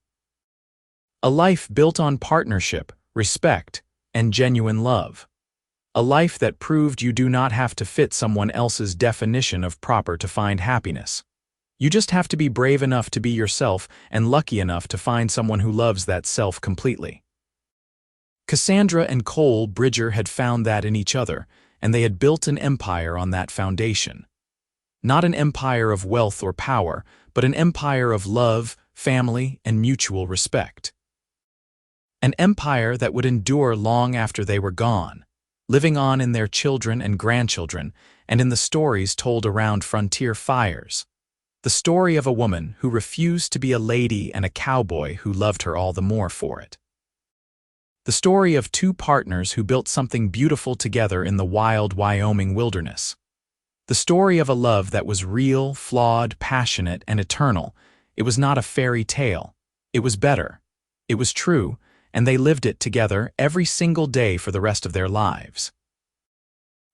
A life built on partnership, respect, and genuine love. A life that proved you do not have to fit someone else's definition of proper to find happiness. You just have to be brave enough to be yourself and lucky enough to find someone who loves that self completely. Cassandra and Cole Bridger had found that in each other, and they had built an empire on that foundation. Not an empire of wealth or power, but an empire of love, family, and mutual respect. An empire that would endure long after they were gone, living on in their children and grandchildren, and in the stories told around frontier fires. The story of a woman who refused to be a lady and a cowboy who loved her all the more for it. The story of two partners who built something beautiful together in the wild Wyoming wilderness. The story of a love that was real, flawed, passionate, and eternal. It was not a fairy tale. It was better. It was true, and they lived it together every single day for the rest of their lives.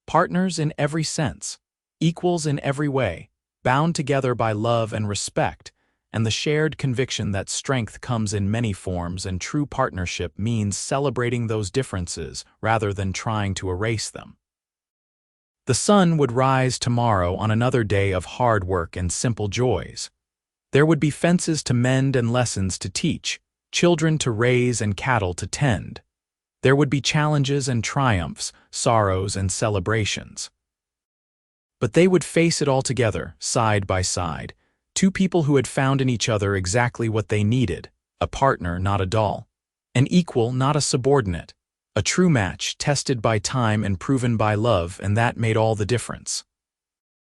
Partners in every sense, equals in every way, bound together by love and respect, and the shared conviction that strength comes in many forms and true partnership means celebrating those differences rather than trying to erase them. The sun would rise tomorrow on another day of hard work and simple joys. There would be fences to mend and lessons to teach, children to raise and cattle to tend. There would be challenges and triumphs, sorrows and celebrations. But they would face it all together, side by side, two people who had found in each other exactly what they needed, a partner, not a doll, an equal, not a subordinate, a true match tested by time and proven by love, and that made all the difference.